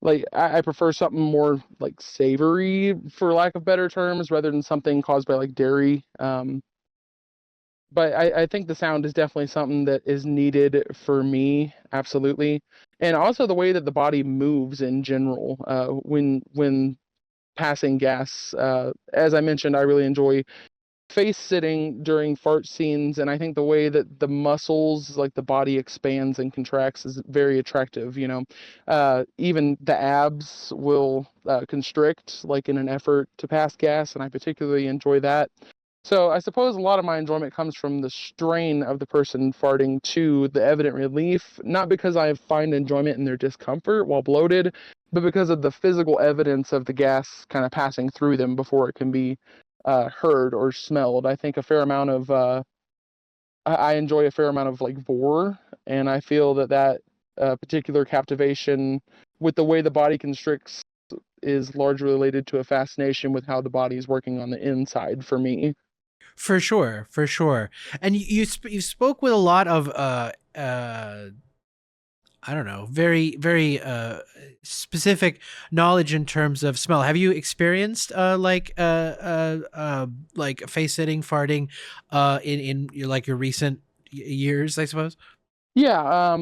like I prefer something more like savory, for lack of better terms, rather than something caused by like dairy. But I think the sound is definitely something that is needed for me, absolutely. And also the way that the body moves in general, when passing gas. As I mentioned, I really enjoy face sitting during fart scenes, and I think the way that the muscles, like the body expands and contracts, is very attractive. Even the abs will constrict, like in an effort to pass gas, and I particularly enjoy that. So I suppose a lot of my enjoyment comes from the strain of the person farting to the evident relief, not because I find enjoyment in their discomfort while bloated, but because of the physical evidence of the gas kind of passing through them before it can be heard or smelled. I think a fair amount of I enjoy a fair amount of like vor, and I feel that particular captivation with the way the body constricts is largely related to a fascination with how the body is working on the inside for me. For sure, for sure. And you spoke with a lot of I don't know, very very specific knowledge in terms of smell. Have you experienced like face sitting, farting in your, like your recent years, I suppose? Yeah,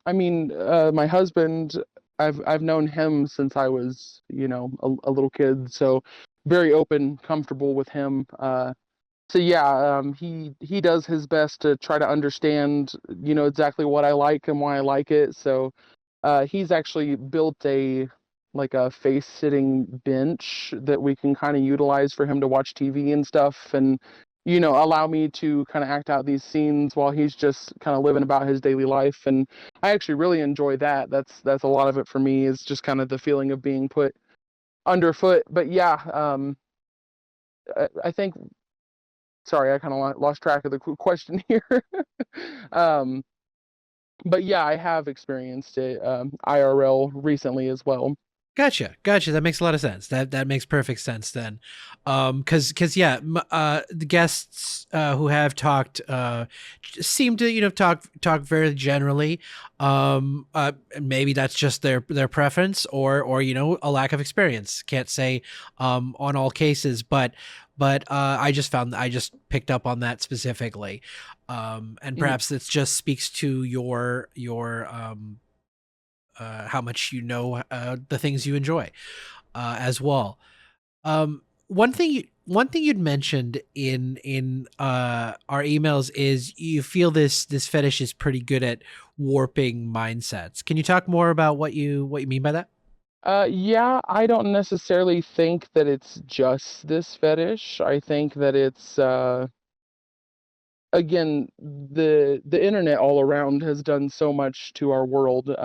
I mean, my husband, I've known him since I was, a little kid, so very open, comfortable with him. So yeah, he does his best to try to understand, exactly what I like and why I like it. So he's actually built a face sitting bench that we can kind of utilize for him to watch TV and stuff, and allow me to kind of act out these scenes while he's just kind of living about his daily life. And I actually really enjoy that. That's a lot of it for me, is just kind of the feeling of being put underfoot. But yeah, I think, sorry, I kind of lost track of the question here. um, but yeah, I have experienced it IRL recently as well. Gotcha. That makes a lot of sense. That makes perfect sense then. Because yeah, the guests who have talked seem to talk very generally. Maybe that's just their preference, or a lack of experience. Can't say on all cases, but I just picked up on that specifically, and Mhm. perhaps it just speaks to your how much the things you enjoy as well. One thing you'd mentioned in our emails is you feel this fetish is pretty good at warping mindsets. Can you talk more about what you mean by that? Yeah, I don't necessarily think that it's just this fetish. I think that it's again, the internet all around has done so much to our world.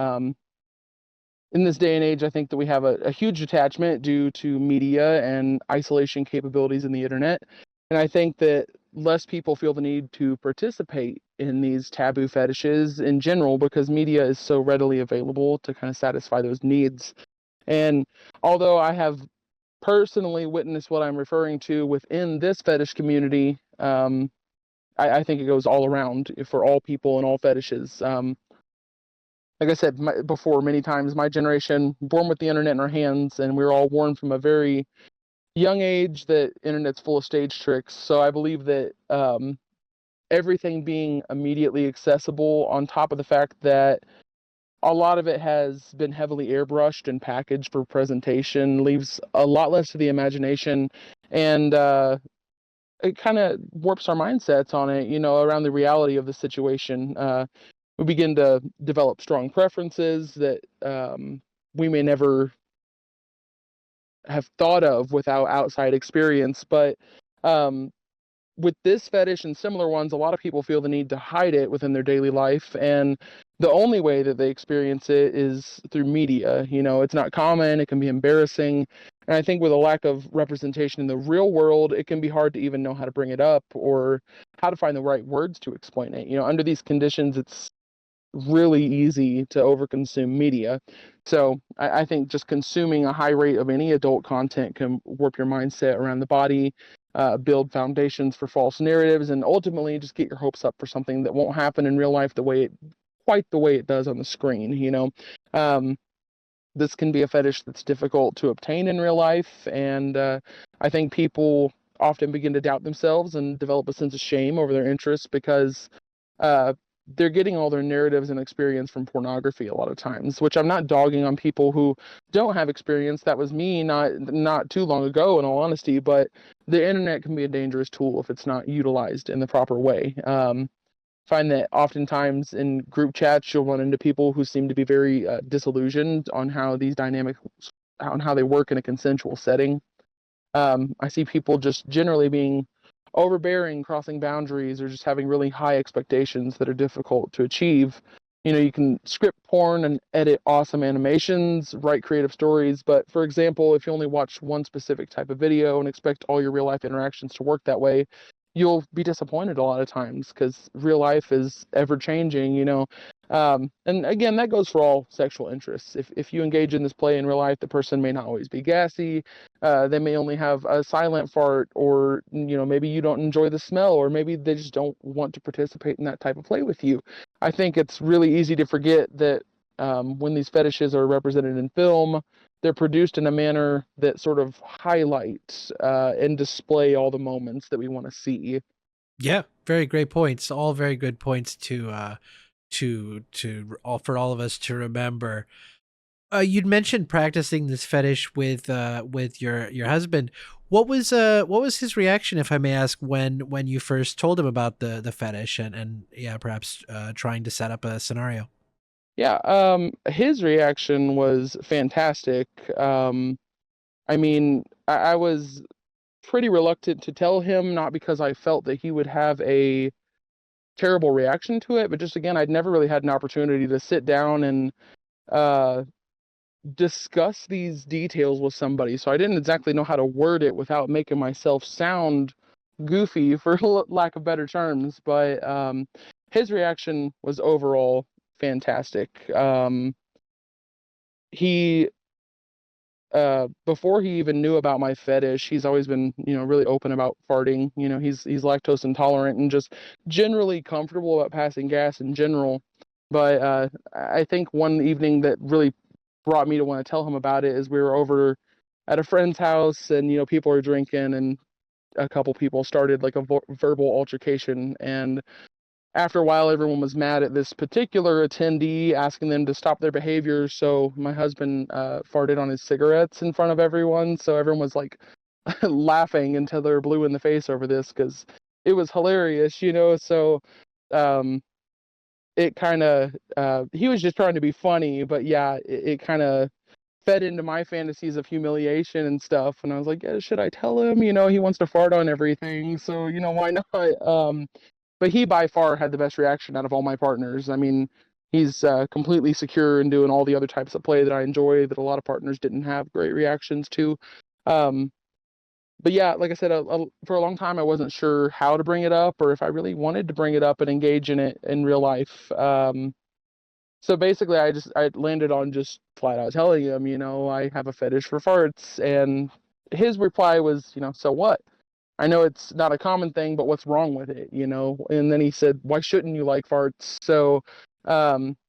In this day and age, I think that we have a huge attachment due to media and isolation capabilities in the internet. And I think that less people feel the need to participate in these taboo fetishes in general because media is so readily available to kind of satisfy those needs. And although I have personally witnessed what I'm referring to within this fetish community, I think it goes all around for all people and all fetishes. Like I said before many times, my generation, born with the internet in our hands, and we were all warned from a very young age that internet's full of stage tricks. So I believe that everything being immediately accessible, on top of the fact that a lot of it has been heavily airbrushed and packaged for presentation, leaves a lot less to the imagination, and it kind of warps our mindsets on it, around the reality of the situation. We begin to develop strong preferences that we may never have thought of without outside experience. But um, with this fetish and similar ones, a lot of people feel the need to hide it within their daily life. And the only way that they experience it is through media. It's not common, it can be embarrassing. And I think with a lack of representation in the real world, it can be hard to even know how to bring it up or how to find the right words to explain it. Under these conditions, it's really easy to overconsume media. So I think just consuming a high rate of any adult content can warp your mindset around the body, build foundations for false narratives, and ultimately just get your hopes up for something that won't happen in real life quite the way it does on the screen. Um, this can be a fetish that's difficult to obtain in real life, and I think people often begin to doubt themselves and develop a sense of shame over their interests because uh, they're getting all their narratives and experience from pornography a lot of times, which I'm not dogging on people who don't have experience. That was me not too long ago, in all honesty. But the internet can be a dangerous tool if it's not utilized in the proper way. Find that oftentimes in group chats you'll run into people who seem to be very disillusioned on how these dynamics on how they work in a consensual setting. I see people just generally being overbearing, crossing boundaries, or just having really high expectations that are difficult to achieve. You can script porn and edit awesome animations, write creative stories, but for example, if you only watch one specific type of video and expect all your real life interactions to work that way, you'll be disappointed a lot of times because real life is ever changing. And again, that goes for all sexual interests. If you engage in this play in real life, the person may not always be gassy. They may only have a silent fart, or maybe you don't enjoy the smell, or maybe they just don't want to participate in that type of play with you. I think it's really easy to forget that when these fetishes are represented in film, they're produced in a manner that sort of highlights and display all the moments that we want to see. Yeah, very great points. All very good points to all for all of us to remember. You'd mentioned practicing this fetish with your husband. What was his reaction, if I may ask, when you first told him about the fetish and yeah, perhaps trying to set up a scenario? Yeah, his reaction was fantastic. I mean, I was pretty reluctant to tell him, not because I felt that he would have a terrible reaction to it, but just again, I'd never really had an opportunity to sit down and uh, discuss these details with somebody. So I didn't exactly know how to word it without making myself sound goofy, for lack of better terms. But his reaction was overall fantastic. He before he even knew about my fetish, he's always been, really open about farting. He's lactose intolerant and just generally comfortable about passing gas in general. But I think one evening that really brought me to want to tell him about it is we were over at a friend's house, and people are drinking, and a couple people started like a verbal altercation. And after a while, everyone was mad at this particular attendee, asking them to stop their behavior. So my husband farted on his cigarettes in front of everyone. So everyone was like laughing until they were blue in the face over this, because it was hilarious. So um, it kind of, he was just trying to be funny, but yeah, it kind of fed into my fantasies of humiliation and stuff. And I was like, yeah, should I tell him? He wants to fart on everything. So, why not? But he by far had the best reaction out of all my partners. I mean, he's completely secure in doing all the other types of play that I enjoy that a lot of partners didn't have great reactions to. Um, but yeah, like I said, for a long time, I wasn't sure how to bring it up or if I really wanted to bring it up and engage in it in real life. So basically, I landed on just flat out telling him, I have a fetish for farts, and his reply was, so what? I know it's not a common thing, but what's wrong with it, And then he said, why shouldn't you like farts? So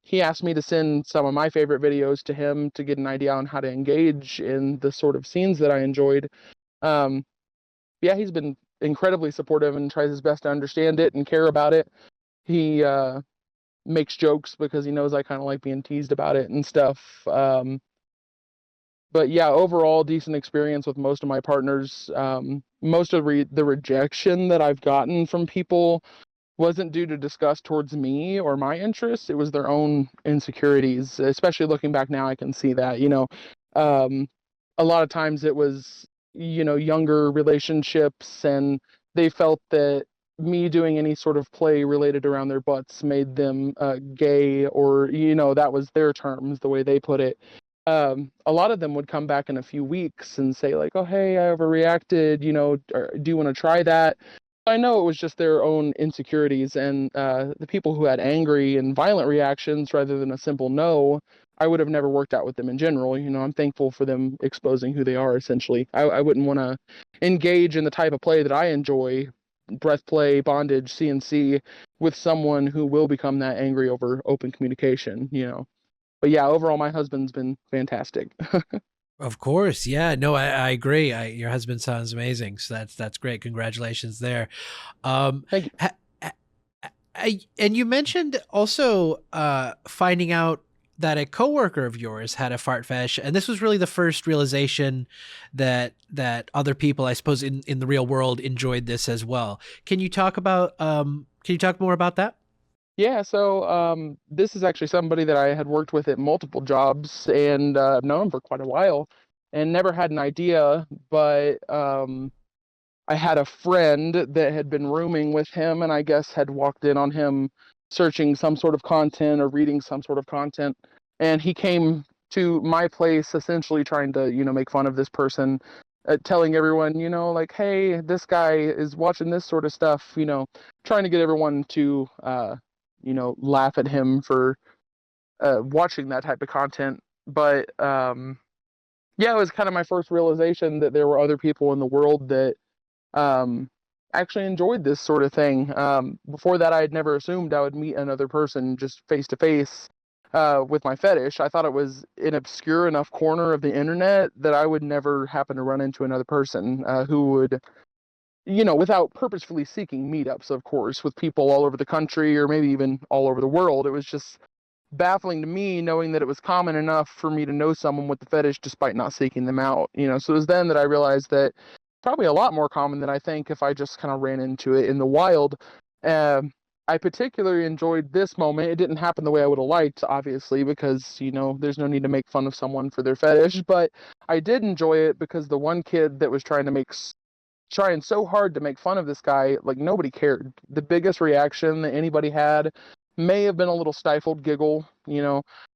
he asked me to send some of my favorite videos to him to get an idea on how to engage in the sort of scenes that I enjoyed. Um, yeah, he's been incredibly supportive and tries his best to understand it and care about it. He makes jokes because he knows I kind of like being teased about it and stuff. But yeah, overall, decent experience with most of my partners. Most of the rejection that I've gotten from people wasn't due to disgust towards me or my interests. It was their own insecurities. Especially looking back now, I can see that. A lot of times it was, younger relationships, and they felt that me doing any sort of play related around their butts made them gay, or that was their terms, the way they put it. A lot of them would come back in a few weeks and say like, oh, hey, I overreacted, do you want to try that? I know it was just their own insecurities, and the people who had angry and violent reactions rather than a simple no, I would have never worked out with them in general. I'm thankful for them exposing who they are, essentially. I wouldn't want to engage in the type of play that I enjoy, breath play, bondage, CNC, with someone who will become that angry over open communication. But yeah, overall, my husband's been fantastic. Of course. Yeah. No, I agree. Your husband sounds amazing. So that's great. Congratulations there. Um, Thank you. and you mentioned also finding out that a coworker of yours had a fart fetish, and this was really the first realization that other people, I suppose, in the real world enjoyed this as well. Can you talk about can you talk more about that? Yeah, so this is actually somebody that I had worked with at multiple jobs, and I've known him for quite a while and never had an idea, but I had a friend that had been rooming with him, and I guess had walked in on him searching some sort of content or reading some sort of content. And he came to my place essentially trying to, make fun of this person, telling everyone, like, hey, this guy is watching this sort of stuff, trying to get everyone to, laugh at him for watching that type of content. But yeah, it was kind of my first realization that there were other people in the world that um, actually enjoyed this sort of thing. Before that, I had never assumed I would meet another person just face to face with my fetish. I thought it was an obscure enough corner of the internet that I would never happen to run into another person who would, without purposefully seeking meetups, of course, with people all over the country or maybe even all over the world. It was just baffling to me knowing that it was common enough for me to know someone with the fetish despite not seeking them out. So it was then that I realized that probably a lot more common than I think if I just kind of ran into it in the wild. Um, I particularly enjoyed this moment. It didn't happen the way I would have liked, obviously, because, there's no need to make fun of someone for their fetish, but I did enjoy it because the one kid that was trying so hard to make fun of this guy, like nobody cared. The biggest reaction that anybody had may have been a little stifled giggle,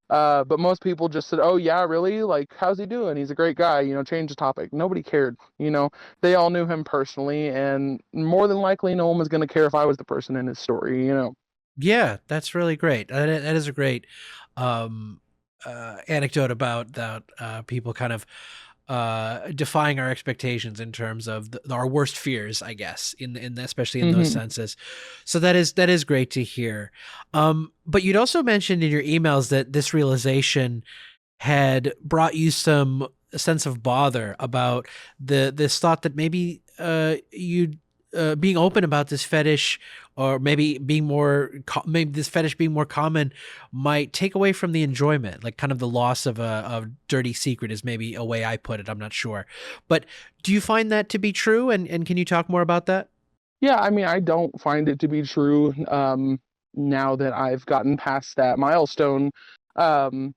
but most people just said, "Oh yeah, really? Like, how's he doing? He's a great guy." Change the topic. Nobody cared. They all knew him personally, and more than likely, no one was going to care if I was the person in his story. Yeah, that's really great. That is a great um, anecdote about that people kind of defying our expectations in terms of our worst fears, I guess, in especially in those Hmm. senses. So that is great to hear. But you'd also mentioned in your emails that this realization had brought you some sense of bother about this thought that maybe you being open about this fetish, or maybe maybe this fetish being more common might take away from the enjoyment, like kind of the loss of a dirty secret is maybe a way I put it. I'm not sure, but do you find that to be true? And can you talk more about that? Yeah, I mean, I don't find it to be true now that I've gotten past that milestone. Um,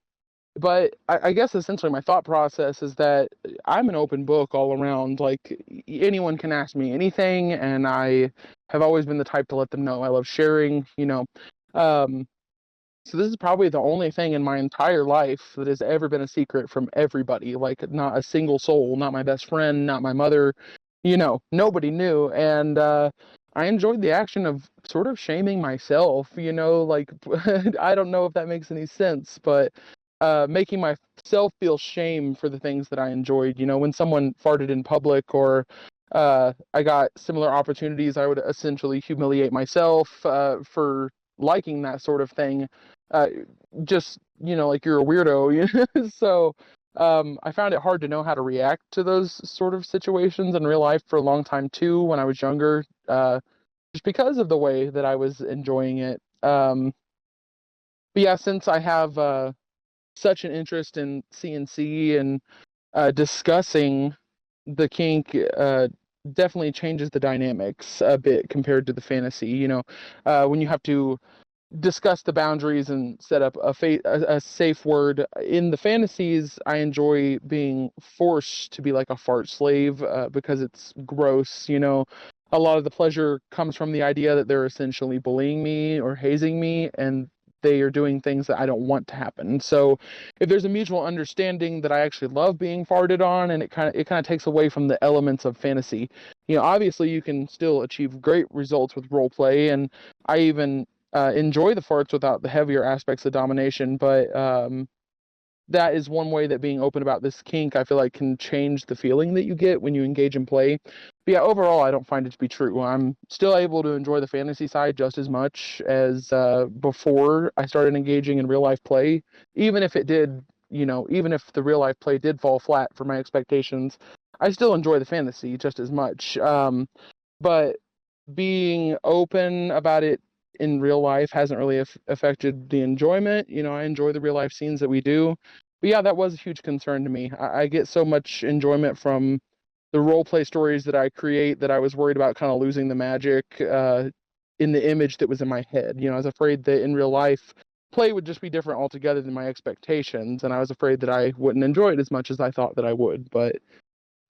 but I guess essentially my thought process is that I'm an open book all around. Like anyone can ask me anything, and I have always been the type to let them know I love sharing. Um, so this is probably the only thing in my entire life that has ever been a secret from everybody. Like not a single soul, not my best friend, not my mother. Nobody knew, and I enjoyed the action of sort of shaming myself. Like I don't know if that makes any sense, but making myself feel shame for the things that I enjoyed. When someone farted in public or I got similar opportunities, I would essentially humiliate myself for liking that sort of thing. Uh, just like you're a weirdo. So I found it hard to know how to react to those sort of situations in real life for a long time too when I was younger, just because of the way that I was enjoying it. But yeah, since I have such an interest in CNC and discussing the kink, definitely changes the dynamics a bit compared to the fantasy. When you have to discuss the boundaries and set up a safe word in the fantasies, I enjoy being forced to be like a fart slave because it's gross. A lot of the pleasure comes from the idea that they're essentially bullying me or hazing me, and they are doing things that I don't want to happen. So if there's a mutual understanding that I actually love being farted on, and it kind of takes away from the elements of fantasy. Obviously you can still achieve great results with role play, and I even enjoy the farts without the heavier aspects of domination, but that is one way that being open about this kink, I feel like, can change the feeling that you get when you engage in play. But yeah, overall, I don't find it to be true. I'm still able to enjoy the fantasy side just as much as before I started engaging in real life play, even if it did, even if the real life play did fall flat for my expectations. I still enjoy the fantasy just as much. But being open about it in real life hasn't really affected the enjoyment. I enjoy the real life scenes that we do. But yeah, that was a huge concern to me. I get so much enjoyment from the role play stories that I create that I was worried about kind of losing the magic in the image that was in my head. I was afraid that in real life, play would just be different altogether than my expectations. And I was afraid that I wouldn't enjoy it as much as I thought that I would. But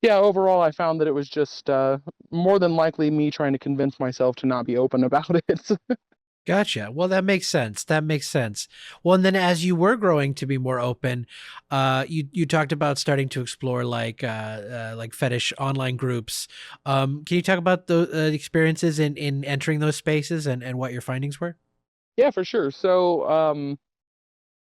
yeah, overall, I found that it was just more than likely me trying to convince myself to not be open about it. Gotcha. Well, that makes sense. That makes sense. Well, and then as you were growing to be more open, you talked about starting to explore like fetish online groups. Can you talk about the experiences in entering those spaces and what your findings were? Yeah, for sure. So,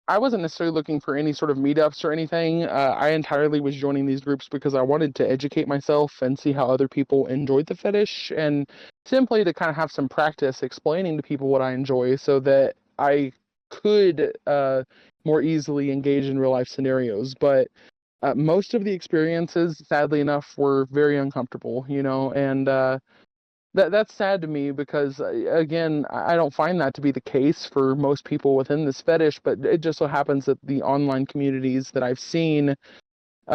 I wasn't necessarily looking for any sort of meetups or anything. I entirely was joining these groups because I wanted to educate myself and see how other people enjoyed the fetish, and simply to kind of have some practice explaining to people what I enjoy so that I could more easily engage in real life scenarios. But most of the experiences, sadly enough, were very uncomfortable, and that's sad to me because again, I don't find that to be the case for most people within this fetish, but it just so happens that the online communities that I've seen,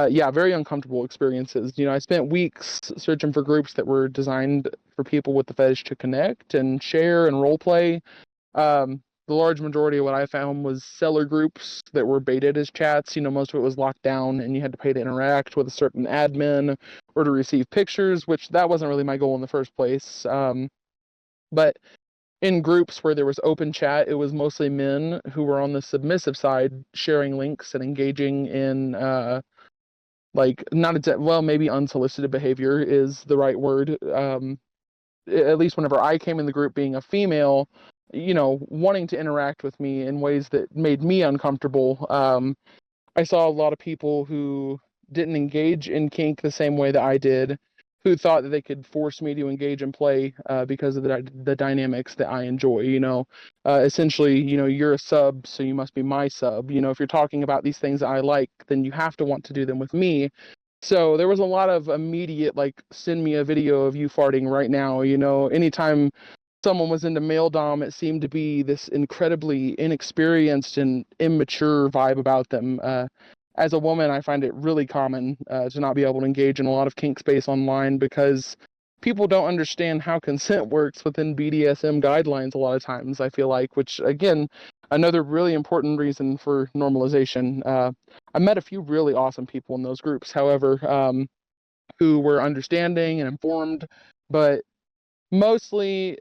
yeah, very uncomfortable experiences. I spent weeks searching for groups that were designed for people with the fetish to connect and share and role play. The large majority of what I found was seller groups that were baited as chats. Most of it was locked down and you had to pay to interact with a certain admin or to receive pictures, which that wasn't really my goal in the first place. But in groups where there was open chat, it was mostly men who were on the submissive side sharing links and engaging in like not well, maybe unsolicited behavior is the right word. At least whenever I came in the group being a female, wanting to interact with me in ways that made me uncomfortable. I saw a lot of people who didn't engage in kink the same way that I did, who thought that they could force me to engage and play because of the dynamics that I enjoy. Essentially, you're a sub, so you must be my sub. If you're talking about these things that I like, then you have to want to do them with me. So there was a lot of immediate, like, send me a video of you farting right now. Anytime someone was into male dom, it seemed to be this incredibly inexperienced and immature vibe about them. As a woman, I find it really common to not be able to engage in a lot of kink space online because people don't understand how consent works within BDSM guidelines a lot of times, I feel like, which, again, another really important reason for normalization. I met a few really awesome people in those groups, however, who were understanding and informed, but mostly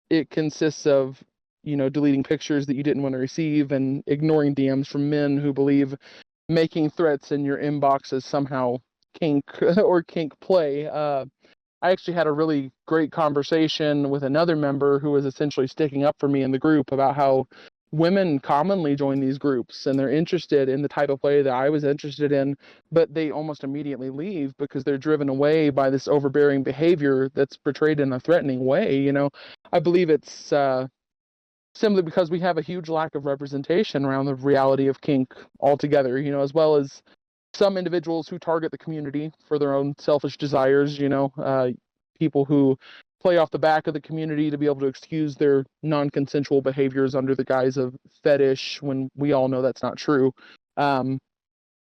it consists of deleting pictures that you didn't want to receive and ignoring DMs from men who believe making threats in your inbox is somehow kink or kink play. I actually had a really great conversation with another member who was essentially sticking up for me in the group about how women commonly join these groups and they're interested in the type of play that I was interested in, but they almost immediately leave because they're driven away by this overbearing behavior that's portrayed in a threatening way. I believe it's simply because we have a huge lack of representation around the reality of kink altogether, as well as some individuals who target the community for their own selfish desires, people who play off the back of the community to be able to excuse their non-consensual behaviors under the guise of fetish when we all know that's not true. Um,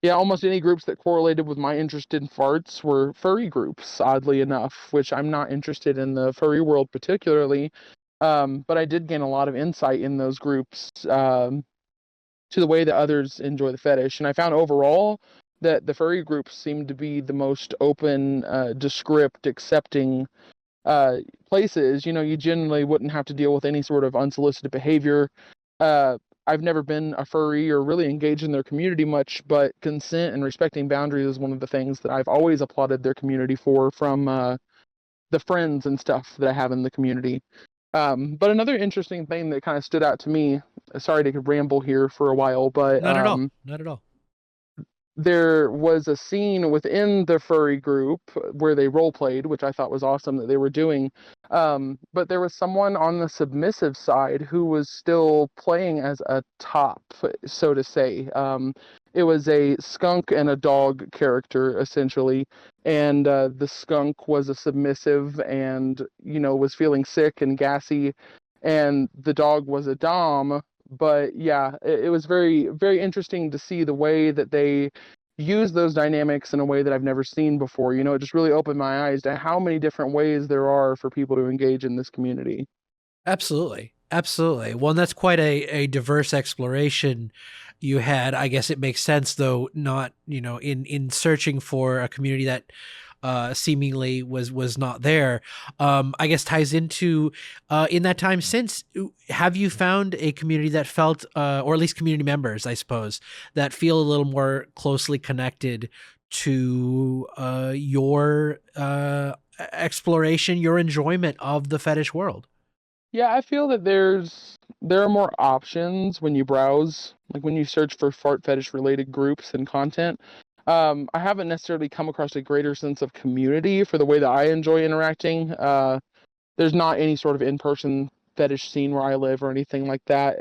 yeah, almost any groups that correlated with my interest in farts were furry groups, oddly enough, which I'm not interested in the furry world particularly. But I did gain a lot of insight in those groups to the way that others enjoy the fetish. And I found overall that the furry groups seem to be the most open, descript, accepting places. You generally wouldn't have to deal with any sort of unsolicited behavior. Uh, I've never been a furry or really engaged in their community much, but consent and respecting boundaries is one of the things that I've always applauded their community for from the friends and stuff that I have in the community. But another interesting thing that kind of stood out to me, sorry to ramble here for a while, but Not at all. Not at all. there was a scene within the furry group where they role played, which I thought was awesome that they were doing. But there was someone on the submissive side who was still playing as a top, so to say. It was a skunk and a dog character, essentially. And the skunk was a submissive and, was feeling sick and gassy. And the dog was a dom, but yeah, it was very, very interesting to see the way that they use those dynamics in a way that I've never seen before. It just really opened my eyes to how many different ways there are for people to engage in this community. Absolutely. Absolutely. Well, and that's quite a diverse exploration you had. I guess it makes sense, though, not, in searching for a community that seemingly was not there. I guess ties into in that time since, have you found a community that felt, or at least community members, I suppose, that feel a little more closely connected to your exploration, your enjoyment of the fetish world? Yeah, I feel that there are more options when you browse, like when you search for fart fetish related groups and content. I haven't necessarily come across a greater sense of community for the way that I enjoy interacting. There's not any sort of in-person fetish scene where I live or anything like that.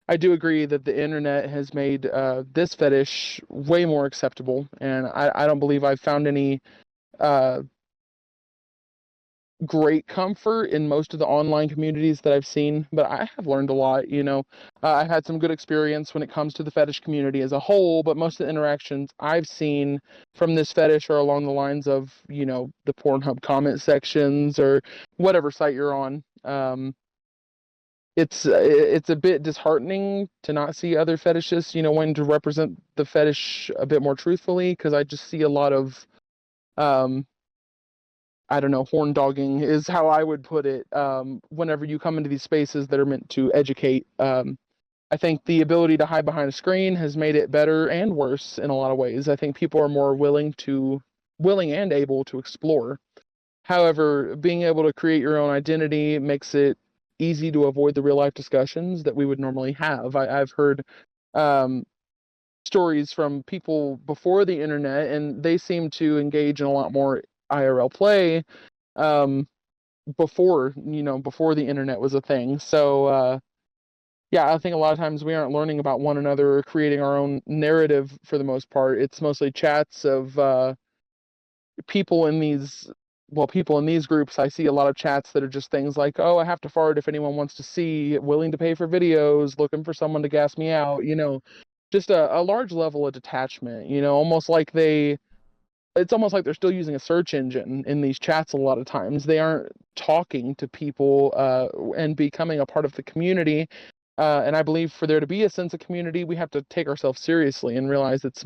I do agree that the internet has made this fetish way more acceptable, and I don't believe I've found any uh, great comfort in most of the online communities that I've seen, but I have learned a lot. I've had some good experience when it comes to the fetish community as a whole, but most of the interactions I've seen from this fetish are along the lines of, the Pornhub comment sections or whatever site you're on. It's a bit disheartening to not see other fetishists, wanting to represent the fetish a bit more truthfully, because I just see a lot of um, I don't know, horn dogging is how I would put it. Whenever you come into these spaces that are meant to educate, I think the ability to hide behind a screen has made it better and worse in a lot of ways. I think people are more willing and able to explore. However, being able to create your own identity makes it easy to avoid the real life discussions that we would normally have. I've heard um, stories from people before the internet, and they seem to engage in a lot more IRL play um, before the internet was a thing. So yeah, I think a lot of times we aren't learning about one another or creating our own narrative for the most part. It's mostly chats of people in these people in these groups. I see a lot of chats that are just things like, oh, I have to fart if anyone wants to see, willing to pay for videos, looking for someone to gas me out, just a large level of detachment, almost like it's almost like they're still using a search engine in these chats a lot of times. They aren't talking to people and becoming a part of the community. And I believe for there to be a sense of community, we have to take ourselves seriously and realize it's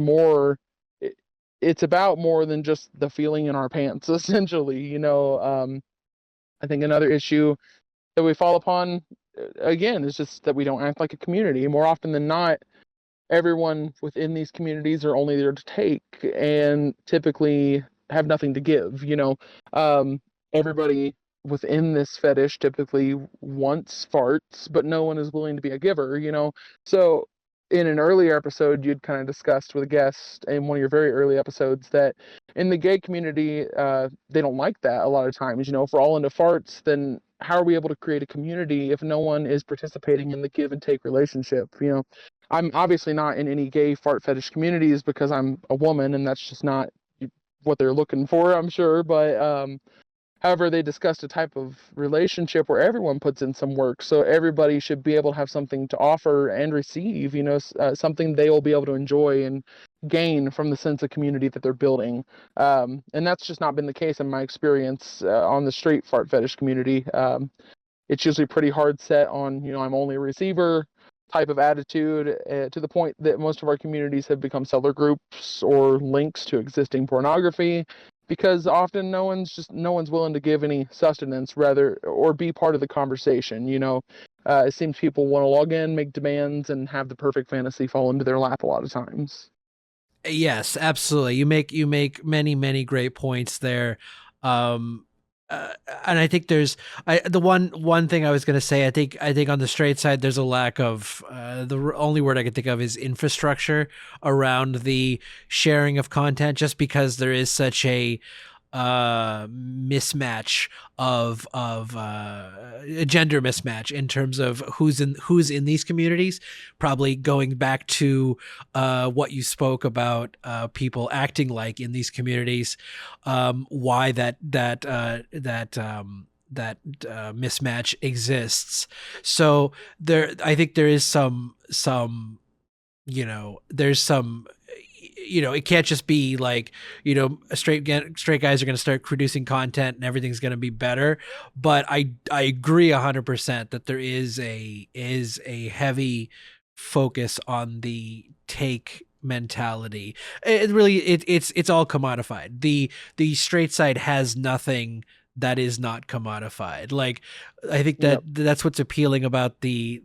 about more than just the feeling in our pants, essentially. I think another issue that we fall upon, again, is just that we don't act like a community. More often than not, everyone within these communities are only there to take and typically have nothing to give. Everybody within this fetish typically wants farts, but no one is willing to be a giver. So in an earlier episode, you'd kind of discussed with a guest in one of your very early episodes that in the gay community, they don't like that a lot of times. If we're all into farts, then how are we able to create a community if no one is participating in the give and take relationship? I'm obviously not in any gay fart fetish communities because I'm a woman, and that's just not what they're looking for, I'm sure. But however, they discussed a type of relationship where everyone puts in some work, so everybody should be able to have something to offer and receive, something they will be able to enjoy and gain from the sense of community that they're building. And that's just not been the case in my experience on the straight fart fetish community. It's usually pretty hard set on, I'm only a receiver type of attitude, to the point that most of our communities have become seller groups or links to existing pornography, because often no one's willing to give any sustenance, rather, or be part of the conversation. It seems people want to log in, make demands, and have the perfect fantasy fall into their lap a lot of times. Yes, absolutely. You make many great points there. Um, and I think the one thing I was going to say. I think on the straight side, there's a lack of only word I can think of is infrastructure around the sharing of content, just because there is such a mismatch of a gender mismatch in terms of who's in these communities. Probably going back to what you spoke about, people acting like in these communities, why that mismatch exists. So I think there is some there's some, it can't just be like, straight guys are going to start producing content and everything's going to be better. But I agree 100% that there is a heavy focus on the take mentality. It's all commodified. The straight side has nothing that is not commodified. Like, I think Yep. that's what's appealing about the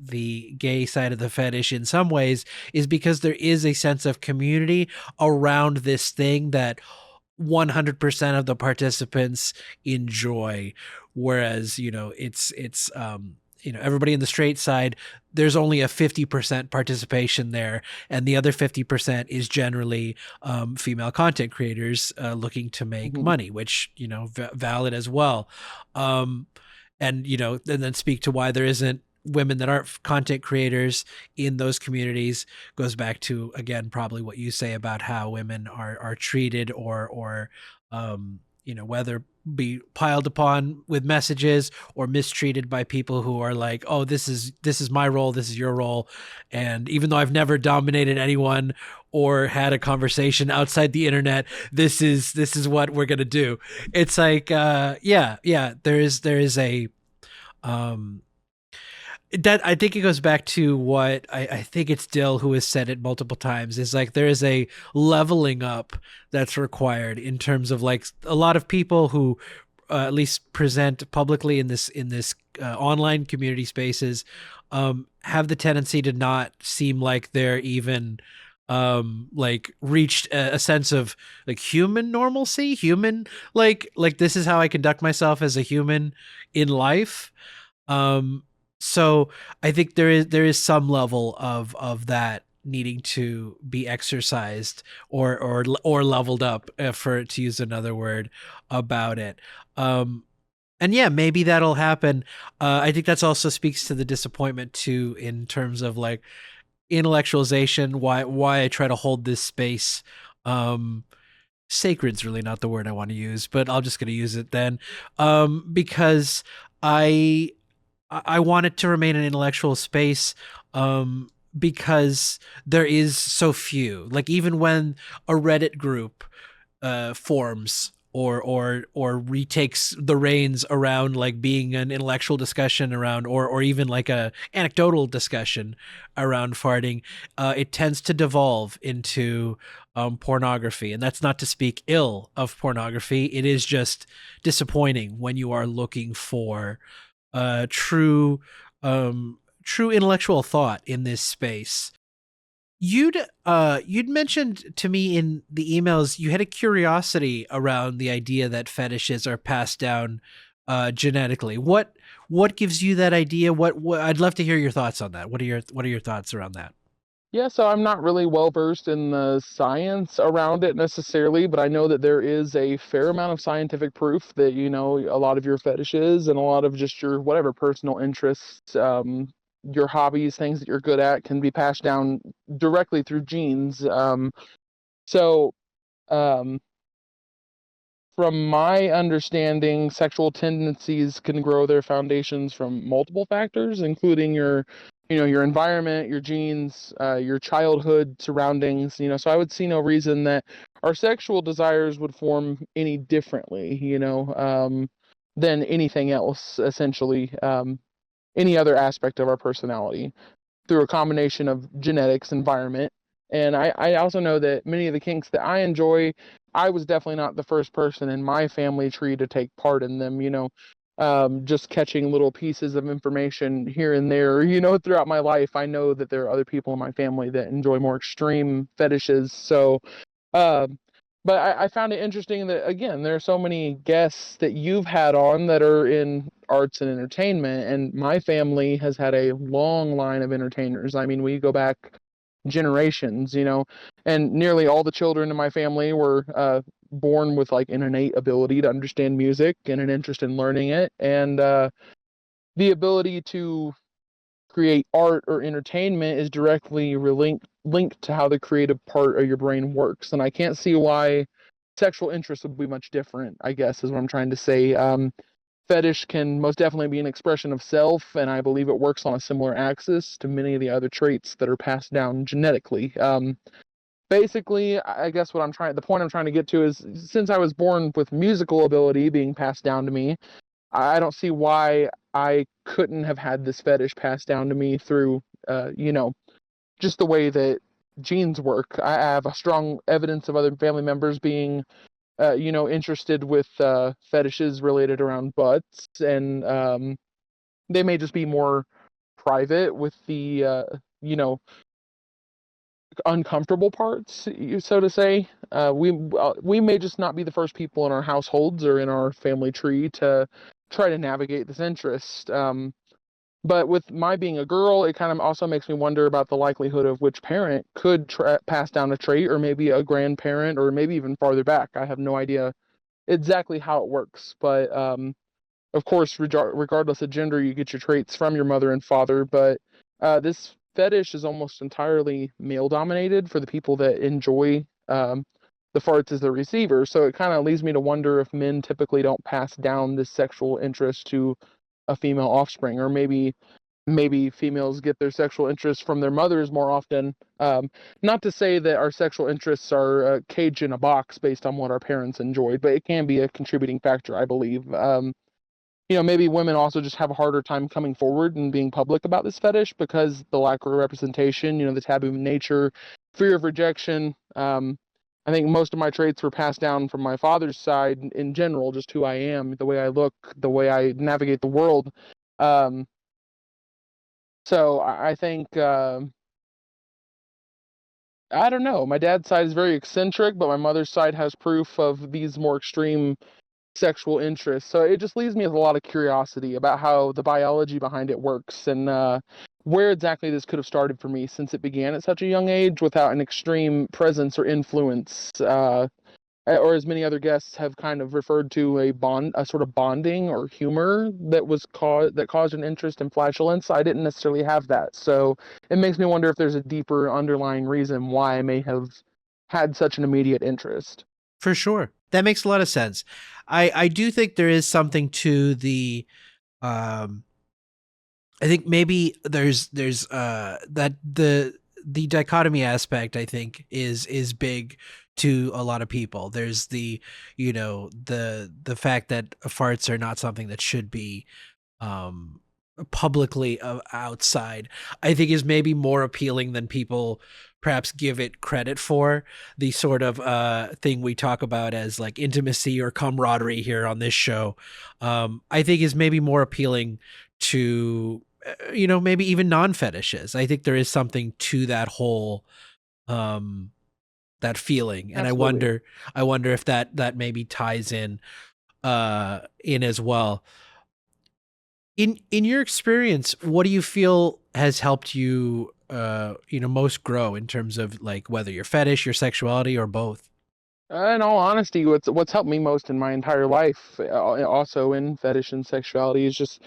gay side of the fetish in some ways, is because there is a sense of community around this thing that 100% of the participants enjoy. Whereas, everybody in the straight side, there's only a 50% participation there, and the other 50% is generally female content creators looking to make Hmm. money, which, valid as well. um, and then speak to why there isn't women that aren't content creators in those communities. Goes back to, again, probably what you say about how women are treated, or whether be piled upon with messages or mistreated by people who are like, oh, this is my role, this is your role. And even though I've never dominated anyone or had a conversation outside the internet, this is what we're gonna do. It's like, yeah, there is a um that I think it goes back to what I think it's Dill who has said it multiple times, is like there is a leveling up that's required in terms of, like, a lot of people who at least present publicly in this online community spaces have the tendency to not seem like they're even like reached a sense of like human normalcy, human, like this is how I conduct myself as a human in life. um so I think there is some level of that needing to be exercised or leveled up, for to use another word about it. And yeah, maybe that'll happen. I think that's also speaks to the disappointment too, in terms of like intellectualization. Why I try to hold this space. Sacred's really not the word I want to use, but I'm just going to use it then, because I I want it to remain an intellectual space, because there is so few. Like even when a Reddit group forms or retakes the reins around like being an intellectual discussion around or even like a anecdotal discussion around farting, it tends to devolve into pornography. And that's not to speak ill of pornography. It is just disappointing when you are looking for true true intellectual thought in this space. You'd mentioned to me in the emails you had a curiosity around the idea that fetishes are passed down genetically. What gives you that idea? What I'd love to hear your thoughts on that. What are your thoughts around that? Yeah, so I'm not really well versed in the science around it necessarily, but I know that there is a fair amount of scientific proof that, a lot of your fetishes and a lot of just your whatever personal interests, your hobbies, things that you're good at can be passed down directly through genes. So, um, from my understanding, sexual tendencies can grow their foundations from multiple factors, including your environment, your genes, your childhood surroundings. So I would see no reason that our sexual desires would form any differently, than anything else, essentially, any other aspect of our personality through a combination of genetics, environment. And I also know that many of the kinks that I enjoy, I was definitely not the first person in my family tree to take part in them, just catching little pieces of information here and there, throughout my life. I know that there are other people in my family that enjoy more extreme fetishes. So, um, but I found it interesting that again, there are so many guests that you've had on that are in arts and entertainment, and my family has had a long line of entertainers. I mean, we go back generations, and nearly all the children in my family were born with like an innate ability to understand music and an interest in learning it, and the ability to create art or entertainment is directly linked to how the creative part of your brain works. And I can't see why sexual interest would be much different, I guess, is what I'm trying to say. Fetish can most definitely be an expression of self, and I believe it works on a similar axis to many of the other traits that are passed down genetically. Basically, I guess the point I'm trying to get to is since I was born with musical ability being passed down to me, I don't see why I couldn't have had this fetish passed down to me through, just the way that genes work. I have a strong evidence of other family members being, interested with fetishes related around butts, and they may just be more private with the, uncomfortable parts, so to say. We may just not be the first people in our households or in our family tree to try to navigate this interest. But with my being a girl, it kind of also makes me wonder about the likelihood of which parent could pass down a trait, or maybe a grandparent, or maybe even farther back. I have no idea exactly how it works, but of course, regardless of gender, you get your traits from your mother and father. But this fetish is almost entirely male dominated for the people that enjoy the farts as the receiver. So it kind of leads me to wonder if men typically don't pass down this sexual interest to a female offspring, or maybe females get their sexual interests from their mothers more often. Not to say that our sexual interests are caged in a box based on what our parents enjoyed, but it can be a contributing factor, I believe. Maybe women also just have a harder time coming forward and being public about this fetish because the lack of representation, the taboo nature, fear of rejection. I think most of my traits were passed down from my father's side in general, just who I am, the way I look, the way I navigate the world. Um, so I think, I don't know, my dad's side is very eccentric, but my mother's side has proof of these more extreme sexual interests. So it just leaves me with a lot of curiosity about how the biology behind it works. And where exactly this could have started for me, since it began at such a young age without an extreme presence or influence, or as many other guests have kind of referred to, a sort of bonding or humor that caused an interest in flatulence. I didn't necessarily have that, so it makes me wonder if there's a deeper underlying reason why I may have had such an immediate interest. For sure. That makes a lot of sense. I do think there is something to the um I think maybe there's that the dichotomy aspect I think is big to a lot of people. There's the the fact that farts are not something that should be um publicly outside, I think is maybe more appealing than people perhaps give it credit for. The sort of thing we talk about as like intimacy or camaraderie here on this show, I think is maybe more appealing to maybe even non-fetishes. I think there is something to that whole um that feeling, and Absolutely. I wonder if that maybe ties in as well. In your experience, what do you feel has helped you most grow in terms of like whether your fetish, your sexuality, or both? In all honesty, what's helped me most in my entire life, also in fetish and sexuality, is just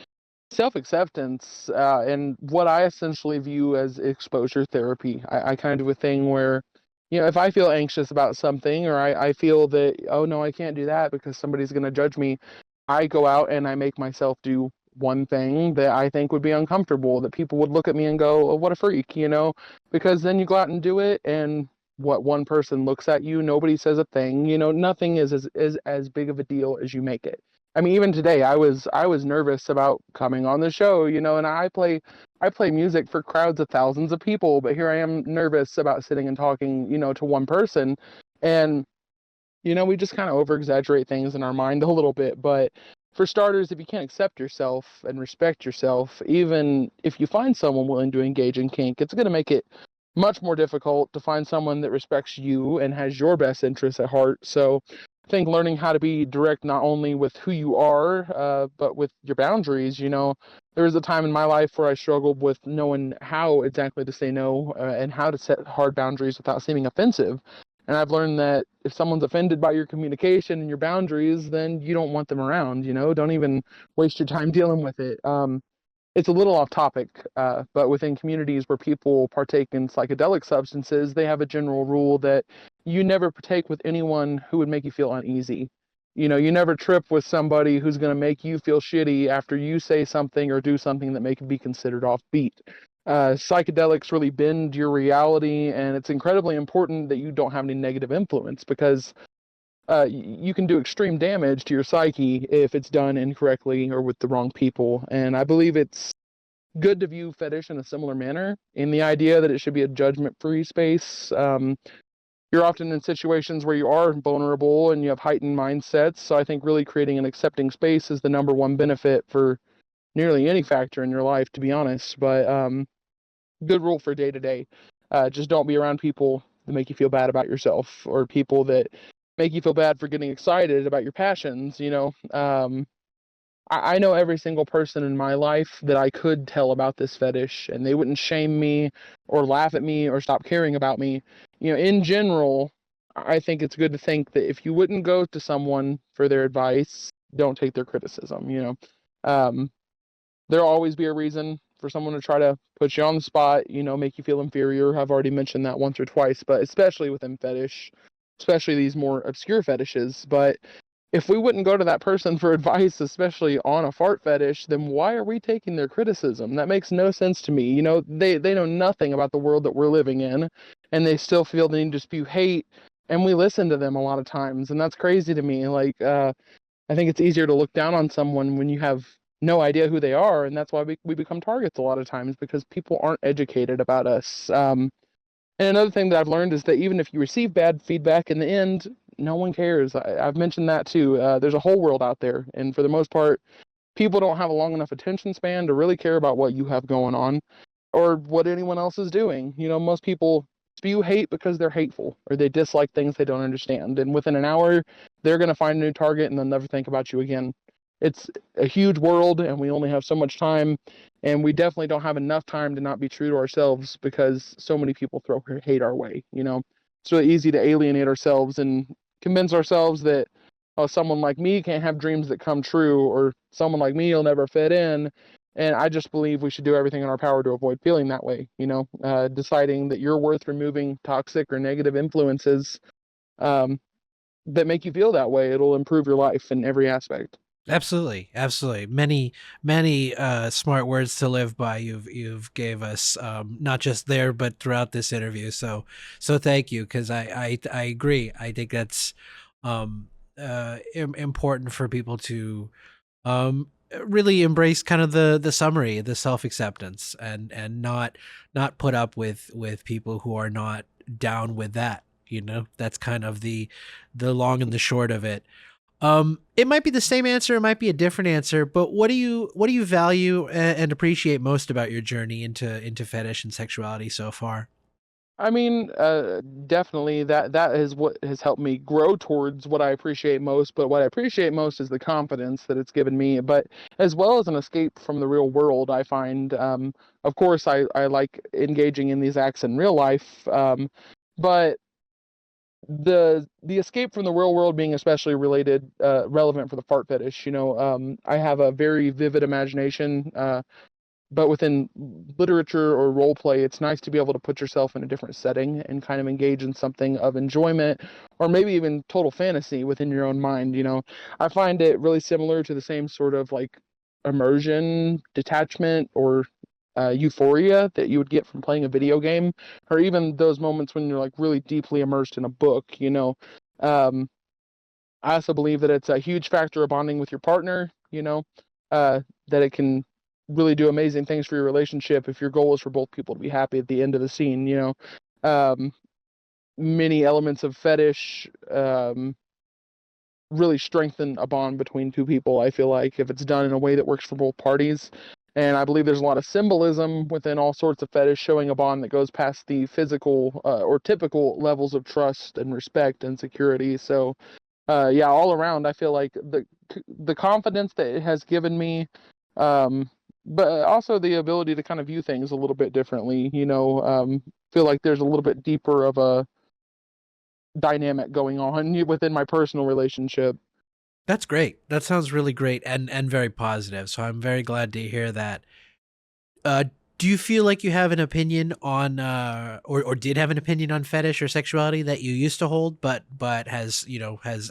self-acceptance, and what I essentially view as exposure therapy. I kind of a thing where, if I feel anxious about something, or I feel that, oh no, I can't do that because somebody's going to judge me, I go out and I make myself do one thing that I think would be uncomfortable, that people would look at me and go, oh, what a freak, because then you go out and do it, and what one person looks at you, nobody says a thing, nothing is as big of a deal as you make it. I mean, even today, I was nervous about coming on the show, and I play music for crowds of thousands of people, but here I am nervous about sitting and talking, to one person, and we just kind of over exaggerate things in our mind a little bit. But for starters, if you can't accept yourself and respect yourself, even if you find someone willing to engage in kink, it's going to make it much more difficult to find someone that respects you and has your best interests at heart. So I think learning how to be direct not only with who you are, but with your boundaries. There was a time in my life where I struggled with knowing how exactly to say no, and how to set hard boundaries without seeming offensive. And I've learned that if someone's offended by your communication and your boundaries, then you don't want them around. Don't even waste your time dealing with it. It's a little off topic, but within communities where people partake in psychedelic substances, they have a general rule that you never partake with anyone who would make you feel uneasy. You never trip with somebody who's going to make you feel shitty after you say something or do something that may be considered offbeat. Psychedelics really bend your reality, and it's incredibly important that you don't have any negative influence, because you can do extreme damage to your psyche if it's done incorrectly or with the wrong people. And I believe it's good to view fetish in a similar manner, in the idea that it should be a judgment-free space. You're often in situations where you are vulnerable and you have heightened mindsets. So I think really creating an accepting space is the number one benefit for nearly any factor in your life, to be honest. But good rule for day to day. Just don't be around people that make you feel bad about yourself, or people that make you feel bad for getting excited about your passions. I know every single person in my life that I could tell about this fetish, and they wouldn't shame me or laugh at me or stop caring about me. In general, I think it's good to think that if you wouldn't go to someone for their advice, don't take their criticism. Um, there'll always be a reason for someone to try to put you on the spot, make you feel inferior. I've already mentioned that once or twice, but especially within fetish, especially these more obscure fetishes. But if we wouldn't go to that person for advice, especially on a fart fetish, then why are we taking their criticism? That makes no sense to me. They know nothing about the world that we're living in, and they still feel the need to spew hate, and we listen to them a lot of times, and that's crazy to me. Like, I think it's easier to look down on someone when you have no idea who they are, and that's why we become targets a lot of times, because people aren't educated about us. And another thing that I've learned is that even if you receive bad feedback, in the end, no one cares. I've mentioned that too. There's a whole world out there, and for the most part, people don't have a long enough attention span to really care about what you have going on or what anyone else is doing. Most people spew hate because they're hateful or they dislike things they don't understand. And within an hour, they're going to find a new target and they'll never think about you again. it's a huge world and we only have so much time, and we definitely don't have enough time to not be true to ourselves because so many people throw hate our way. It's really easy to alienate ourselves and convince ourselves that, oh, someone like me can't have dreams that come true, or someone like me will never fit in. And I just believe we should do everything in our power to avoid feeling that way. Deciding that you're worth removing toxic or negative influences um, that make you feel that way. It'll improve your life in every aspect. Absolutely, absolutely. Many smart words to live by. You've gave us, not just there but throughout this interview. So thank you, because I agree. I think that's important for people to really embrace kind of the summary, the self acceptance, and not put up with people who are not down with that. That's kind of the long and the short of it. It might be the same answer, it might be a different answer, but what do you value and appreciate most about your journey into fetish and sexuality so far? I mean, definitely that is what has helped me grow towards what I appreciate most. But what I appreciate most is the confidence that it's given me, but as well as an escape from the real world. I find, of course, I like engaging in these acts in real life, but the escape from the real world being especially relevant for the fart fetish. I have a very vivid imagination. But within literature or role play, it's nice to be able to put yourself in a different setting and kind of engage in something of enjoyment, or maybe even total fantasy within your own mind. I find it really similar to the same sort of like immersion, detachment, or euphoria that you would get from playing a video game, or even those moments when you're like really deeply immersed in a book. Um, I also believe that it's a huge factor of bonding with your partner. That it can really do amazing things for your relationship if your goal is for both people to be happy at the end of the scene. Um, Many elements of fetish really strengthen a bond between two people. I feel like if it's done in a way that works for both parties. And I believe there's a lot of symbolism within all sorts of fetish, showing a bond that goes past the physical or typical levels of trust and respect and security. So, yeah, all around, I feel like the confidence that it has given me, um, but also the ability to kind of view things a little bit differently. Feel like there's a little bit deeper of a dynamic going on within my personal relationship. That's great. That sounds really great and very positive. So I'm very glad to hear that. Uh, do you feel like you have an opinion on, or did have an opinion on fetish or sexuality that you used to hold, but has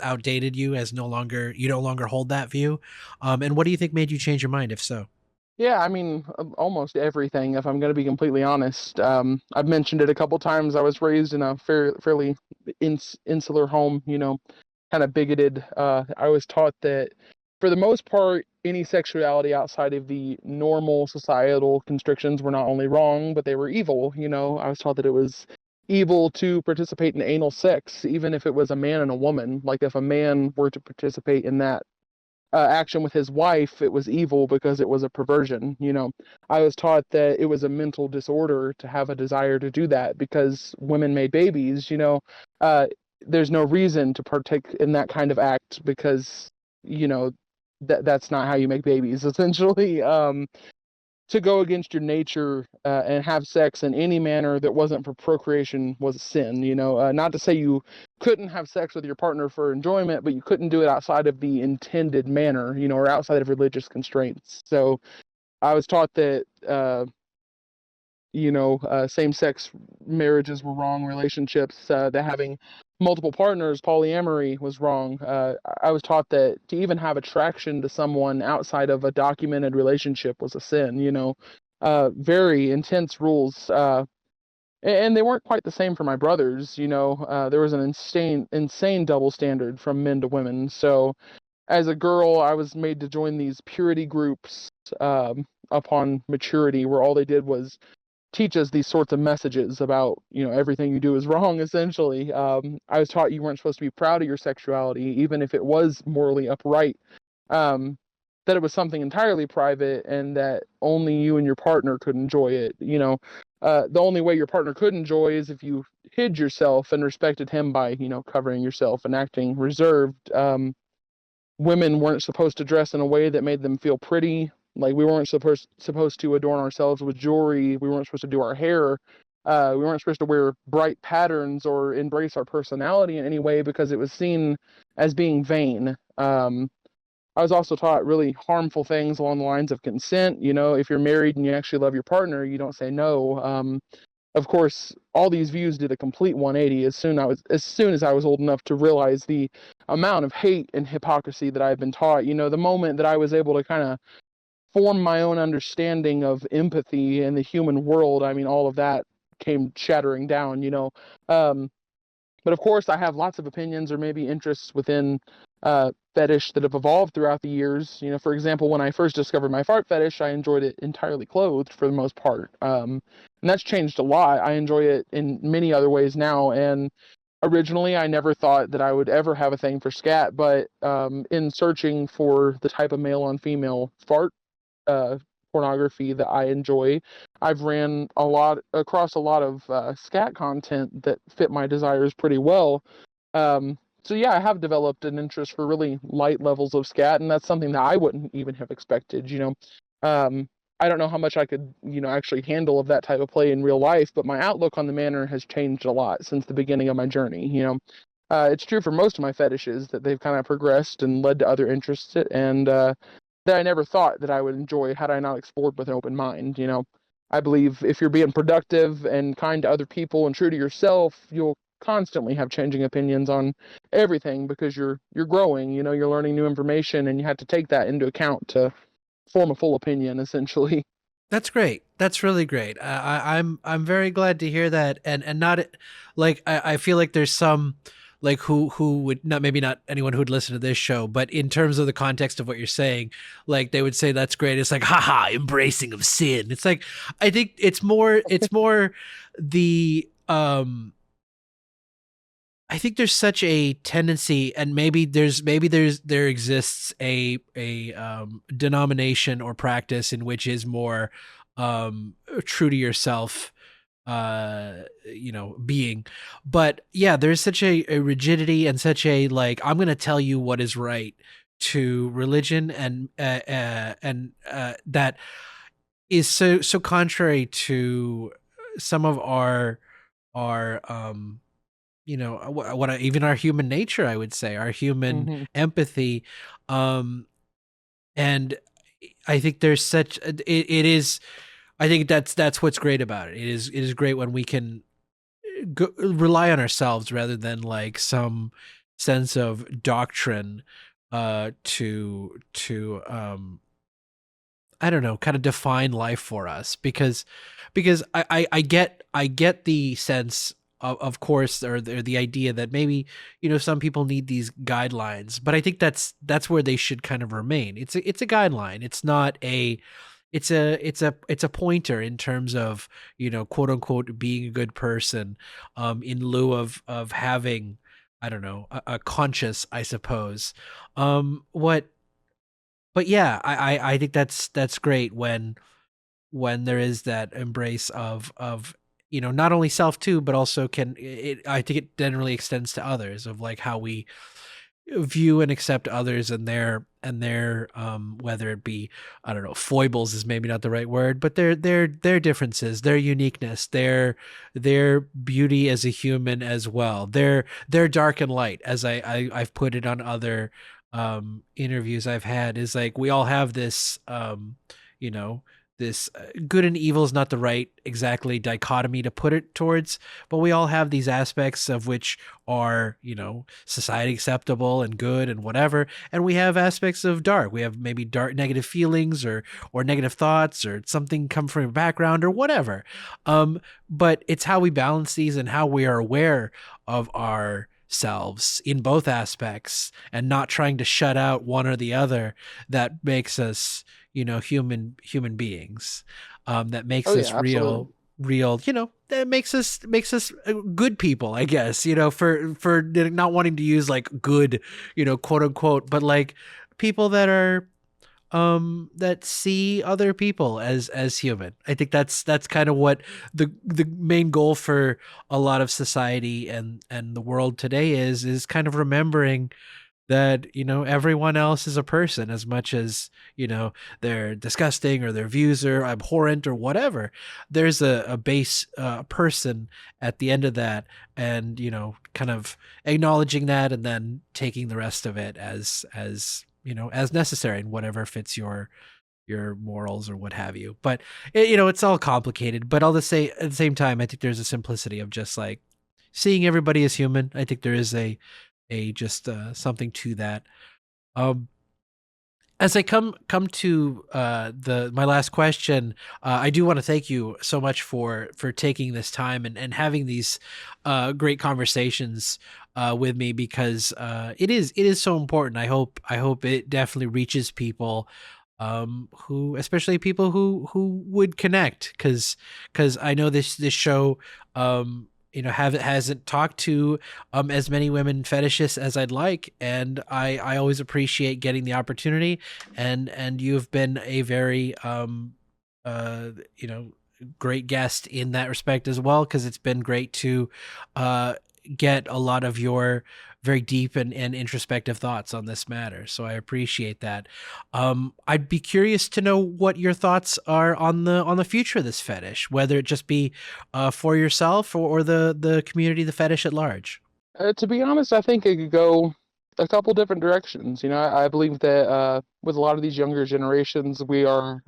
outdated you, as you no longer hold that view? And what do you think made you change your mind, if so? Yeah, I mean, almost everything, if I'm going to be completely honest. I've mentioned it a couple times. I was raised in a fairly insular home, kind of bigoted. I was taught that, for the most part, any sexuality outside of the normal societal constrictions were not only wrong, but they were evil. I was taught that it was evil to participate in anal sex, even if it was a man and a woman. Like if a man were to participate in that action with his wife, it was evil because it was a perversion. I was taught that it was a mental disorder to have a desire to do that because women made babies. Uh, there's no reason to partake in that kind of act because you know that's not how you make babies. Essentially, to go against your nature and have sex in any manner that wasn't for procreation was a sin. Not to say you couldn't have sex with your partner for enjoyment, but you couldn't do it outside of the intended manner, or outside of religious constraints. So I was taught that same-sex marriages were wrong, relationships, that having multiple partners, polyamory, was wrong. I was taught that to even have attraction to someone outside of a documented relationship was a sin. Very intense rules, and they weren't quite the same for my brothers. There was an insane double standard from men to women. So as a girl, I was made to join these purity groups upon maturity, where all they did was teach us these sorts of messages about everything you do is wrong. Essentially, I was taught you weren't supposed to be proud of your sexuality, even if it was morally upright. um, that it was something entirely private, and that only you and your partner could enjoy it. The only way your partner could enjoy is if you hid yourself and respected him by covering yourself and acting reserved. women weren't supposed to dress in a way that made them feel pretty. Like we weren't supposed to adorn ourselves with jewelry. We weren't supposed to do our hair. We weren't supposed to wear bright patterns or embrace our personality in any way because it was seen as being vain. I was also taught really harmful things along the lines of consent. You know, if you're married and you actually love your partner, you don't say no. Of course, all these views did a complete 180 as soon as I was old enough to realize the amount of hate and hypocrisy that I've been taught. You know, the moment that I was able to kind of form my own understanding of empathy and the human world, I mean, all of that came shattering down. Um, but of course, I have lots of opinions or maybe interests within fetish that have evolved throughout the years. You know, for example, when I first discovered my fart fetish, I enjoyed it entirely clothed for the most part. And that's changed a lot. I enjoy it in many other ways now. And originally, I never thought that I would ever have a thing for scat, but in searching for the type of male on female fart uh, pornography that I enjoy, I've ran a lot across a lot of scat content that fit my desires pretty well. So yeah, I have developed an interest for really light levels of scat, and that's something that I wouldn't even have expected. Um, I don't know how much I could, actually handle of that type of play in real life, but my outlook on the manner has changed a lot since the beginning of my journey. It's true for most of my fetishes that they've kind of progressed and led to other interests, and that I never thought that I would enjoy had I not explored with an open mind. I believe if you're being productive and kind to other people and true to yourself, you'll constantly have changing opinions on everything because you're growing. You're learning new information, and you have to take that into account to form a full opinion, essentially. That's great. That's really great. I'm very glad to hear that, and not like I feel like there's some like who would not, maybe not anyone who would listen to this show, but in terms of the context of what you're saying, like they would say that's great. It's like haha, embracing of sin. It's like I think it's more the I think there's such a tendency, and there exists a denomination or practice in which is more true to yourself, being. But yeah, there's such a rigidity and such a like I'm going to tell you what is right to religion, and that is so contrary to some of our even our human nature, I would say, our human Hmm. empathy. And I think there's such it is I think that's what's great about it. It is great when we can rely on ourselves rather than like some sense of doctrine to I don't know, kind of define life for us, because I get the sense of course, or the idea that maybe some people need these guidelines, but I think that's where they should kind of remain. It's a guideline. It's not a it's a pointer in terms of quote unquote being a good person, in lieu of having, I don't know, a conscience, I suppose. What But yeah, I think that's great when there is that embrace of not only self too, but also I think it generally extends to others, of like how we view and accept others and their whether it be, I don't know, foibles is maybe not the right word, but their differences, their uniqueness, their beauty as a human as well, their dark and light, as I've put it on other interviews I've had, is like we all have this you know this good and evil is not the right exactly dichotomy to put it towards, but we all have these aspects of which are society acceptable and good and whatever, and we have aspects of dark. We have maybe dark negative feelings or negative thoughts or something come from your background or whatever. But it's how we balance these and how we are aware of ourselves in both aspects and not trying to shut out one or the other that makes us human beings, that makes Oh us yeah, absolutely. real, that makes us good people, I guess, for not wanting to use like good, quote unquote, but like people that are that see other people as human. I think that's kind of what the main goal for a lot of society and the world today is kind of remembering that, everyone else is a person as much as, they're disgusting or their views are abhorrent or whatever. There's a base person at the end of that, and, kind of acknowledging that and then taking the rest of it as necessary and whatever fits your morals or what have you. But it's all complicated. But I'll just say at the same time, I think there's a simplicity of just like seeing everybody as human. I think there is a just something to that. Um, as I come to the my last question, I do want to thank you so much for taking this time and having these great conversations with me, because it is so important. I hope it definitely reaches people, who, especially people who would connect, because I know this show, hasn't talked to as many women fetishists as I'd like, and I always appreciate getting the opportunity, and you've been a very uh you know great guest in that respect as well, because it's been great to uh get a lot of your very deep and introspective thoughts on this matter. So I appreciate that. I'd be curious to know what your thoughts are on the future of this fetish, whether it just be for yourself or the community, the fetish at large. To be honest, I think it could go a couple different directions. I believe that with a lot of these younger generations, we are,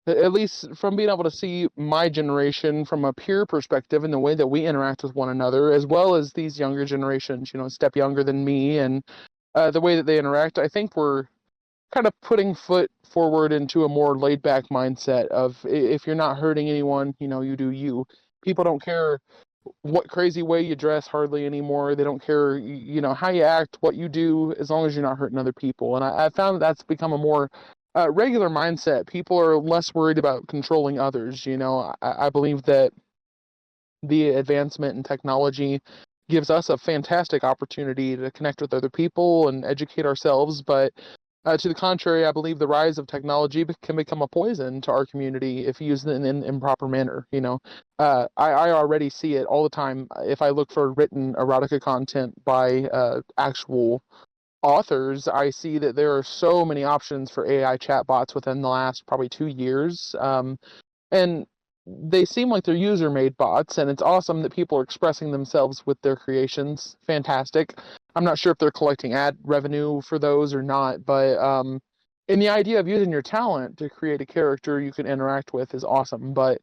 at least from being able to see my generation from a peer perspective and the way that we interact with one another, as well as these younger generations, a step younger than me, and the way that they interact, I think we're kind of putting foot forward into a more laid back mindset of, if you're not hurting anyone, you do you. People don't care what crazy way you dress hardly anymore. They don't care, how you act, what you do, as long as you're not hurting other people. And I found that that's become a more regular mindset. People are less worried about controlling others. I believe that the advancement in technology gives us a fantastic opportunity to connect with other people and educate ourselves. But to the contrary, I believe the rise of technology can become a poison to our community if used in an improper manner. I already see it all the time. If I look for written erotica content by actual authors, I see that there are so many options for AI chatbots within the last probably 2 years. And they seem like they're user made bots, and it's awesome that people are expressing themselves with their creations. Fantastic. I'm not sure if they're collecting ad revenue for those or not, but in the idea of using your talent to create a character you can interact with is awesome. But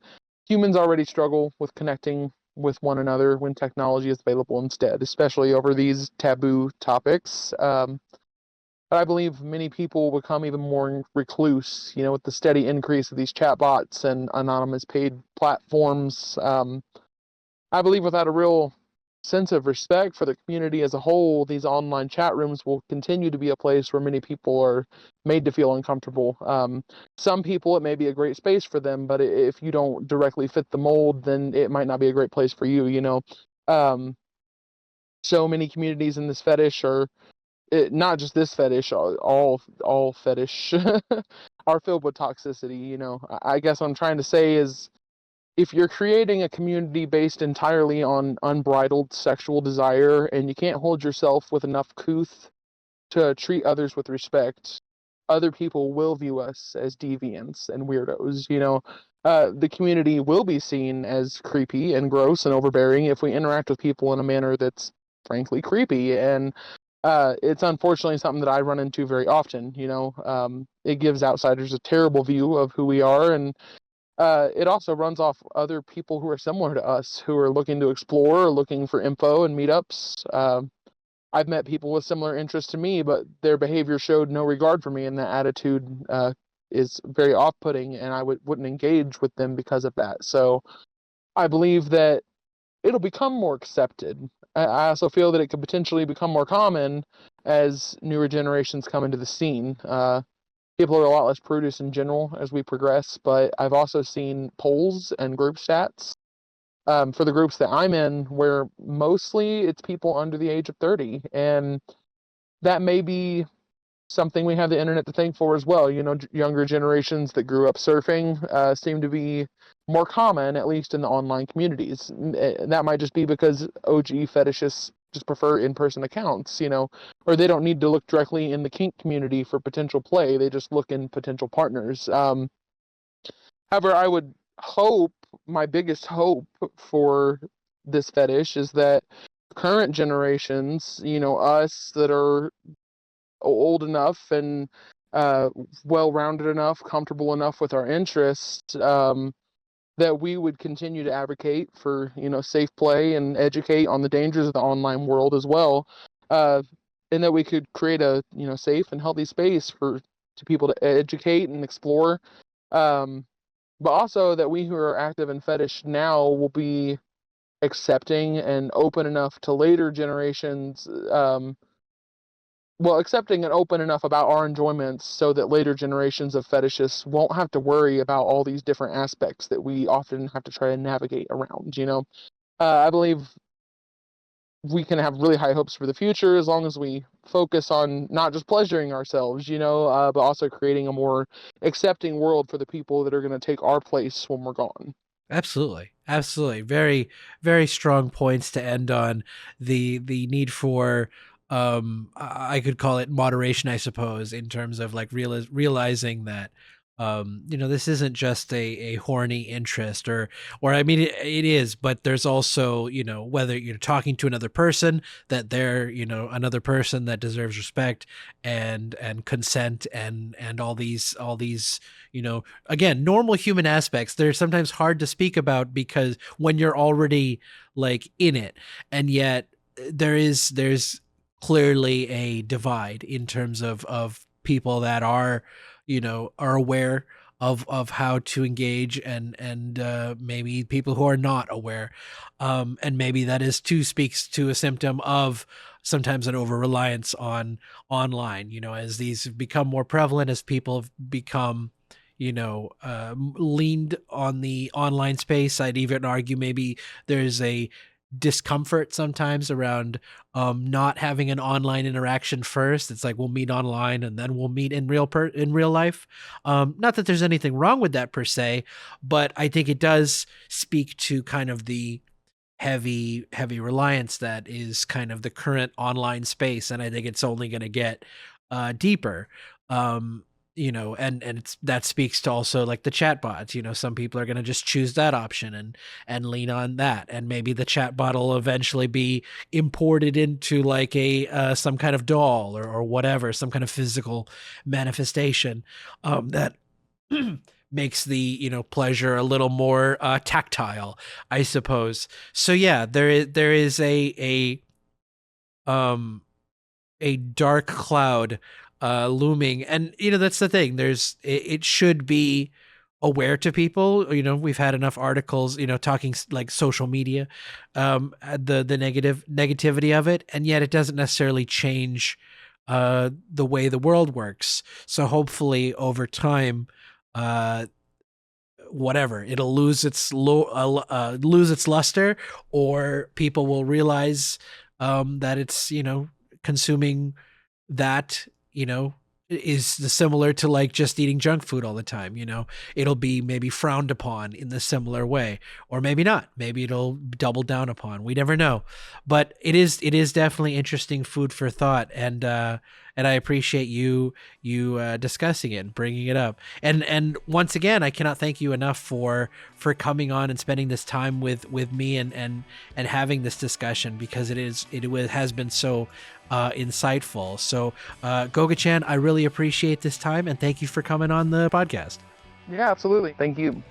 humans already struggle with connecting with one another when technology is available instead, especially over these taboo topics. But I believe many people will become even more recluse, with the steady increase of these chatbots and anonymous paid platforms. I believe without a real sense of respect for the community as a whole, these online chat rooms will continue to be a place where many people are made to feel uncomfortable. Some people, it may be a great space for them, but if you don't directly fit the mold, then it might not be a great place for you. Um, so many communities in this fetish are not just this fetish, all fetish are filled with toxicity. I guess what I'm trying to say is, if you're creating a community based entirely on unbridled sexual desire and you can't hold yourself with enough couth to treat others with respect, other people will view us as deviants and weirdos. The community will be seen as creepy and gross and overbearing if we interact with people in a manner that's frankly creepy. And it's unfortunately something that I run into very often. It gives outsiders a terrible view of who we are, and it also runs off other people who are similar to us, who are looking to explore or looking for info and meetups. I've met people with similar interests to me, but their behavior showed no regard for me, and that attitude is very off-putting, and I wouldn't engage with them because of that. So I believe that it'll become more accepted. I also feel that it could potentially become more common as newer generations come into the scene. People are a lot less prudish in general as we progress, but I've also seen polls and group stats for the groups that I'm in where mostly it's people under the age of 30. And that may be something we have the internet to thank for as well. Younger generations that grew up surfing seem to be more common, at least in the online communities. That might just be because OG fetishists just prefer in-person accounts, or they don't need to look directly in the kink community for potential play. They just look in potential partners. However, I would hope, my biggest hope for this fetish is that current generations, us that are old enough and well-rounded enough, comfortable enough with our interests, that we would continue to advocate for, safe play and educate on the dangers of the online world as well, and that we could create a, safe and healthy space to people to educate and explore, but also that we who are active in fetish now will be accepting and open enough to later generations, accepting and open enough about our enjoyments so that later generations of fetishists won't have to worry about all these different aspects that we often have to try and navigate around. I believe we can have really high hopes for the future as long as we focus on not just pleasuring ourselves, but also creating a more accepting world for the people that are going to take our place when we're gone. Absolutely. Absolutely. Very, very strong points to end on. The need for, I could call it moderation, I suppose, in terms of like realizing that, this isn't just a horny interest, or I mean, it is, but there's also, whether you're talking to another person, that they're, another person that deserves respect and consent and all these, again, normal human aspects. They're sometimes hard to speak about because when you're already like in it, and yet there's clearly a divide in terms of people that are, are aware of how to engage, and maybe people who are not aware, and maybe that is too speaks to a symptom of sometimes an over reliance on online, as these become more prevalent, as people have become, leaned on the online space. I'd even argue maybe there's a discomfort sometimes around not having an online interaction first. It's like we'll meet online and then we'll meet in real life. Not that there's anything wrong with that per se, but I think it does speak to kind of the heavy reliance that is kind of the current online space, and I think it's only going to get deeper. And that speaks to also like the chatbots. Some people are going to just choose that option and lean on that, and maybe the chatbot will eventually be imported into like a some kind of doll or whatever, some kind of physical manifestation that makes the pleasure a little more tactile, I suppose. So yeah, there is a dark cloud looming, and that's the thing. It should be aware to people. We've had enough articles talking like social media, the negativity of it, and yet it doesn't necessarily change the way the world works. So hopefully over time, whatever, it'll lose its luster, or people will realize that it's consuming that is similar to like just eating junk food all the time. It'll be maybe frowned upon in the similar way, or maybe not. Maybe it'll double down upon. We never know. But it is definitely interesting food for thought, and I appreciate you discussing it and bringing it up. And once again, I cannot thank you enough for coming on and spending this time with me and having this discussion, because it has been so insightful. So Gogichan, I really appreciate this time, and thank you for coming on the podcast. Yeah, absolutely. Thank you.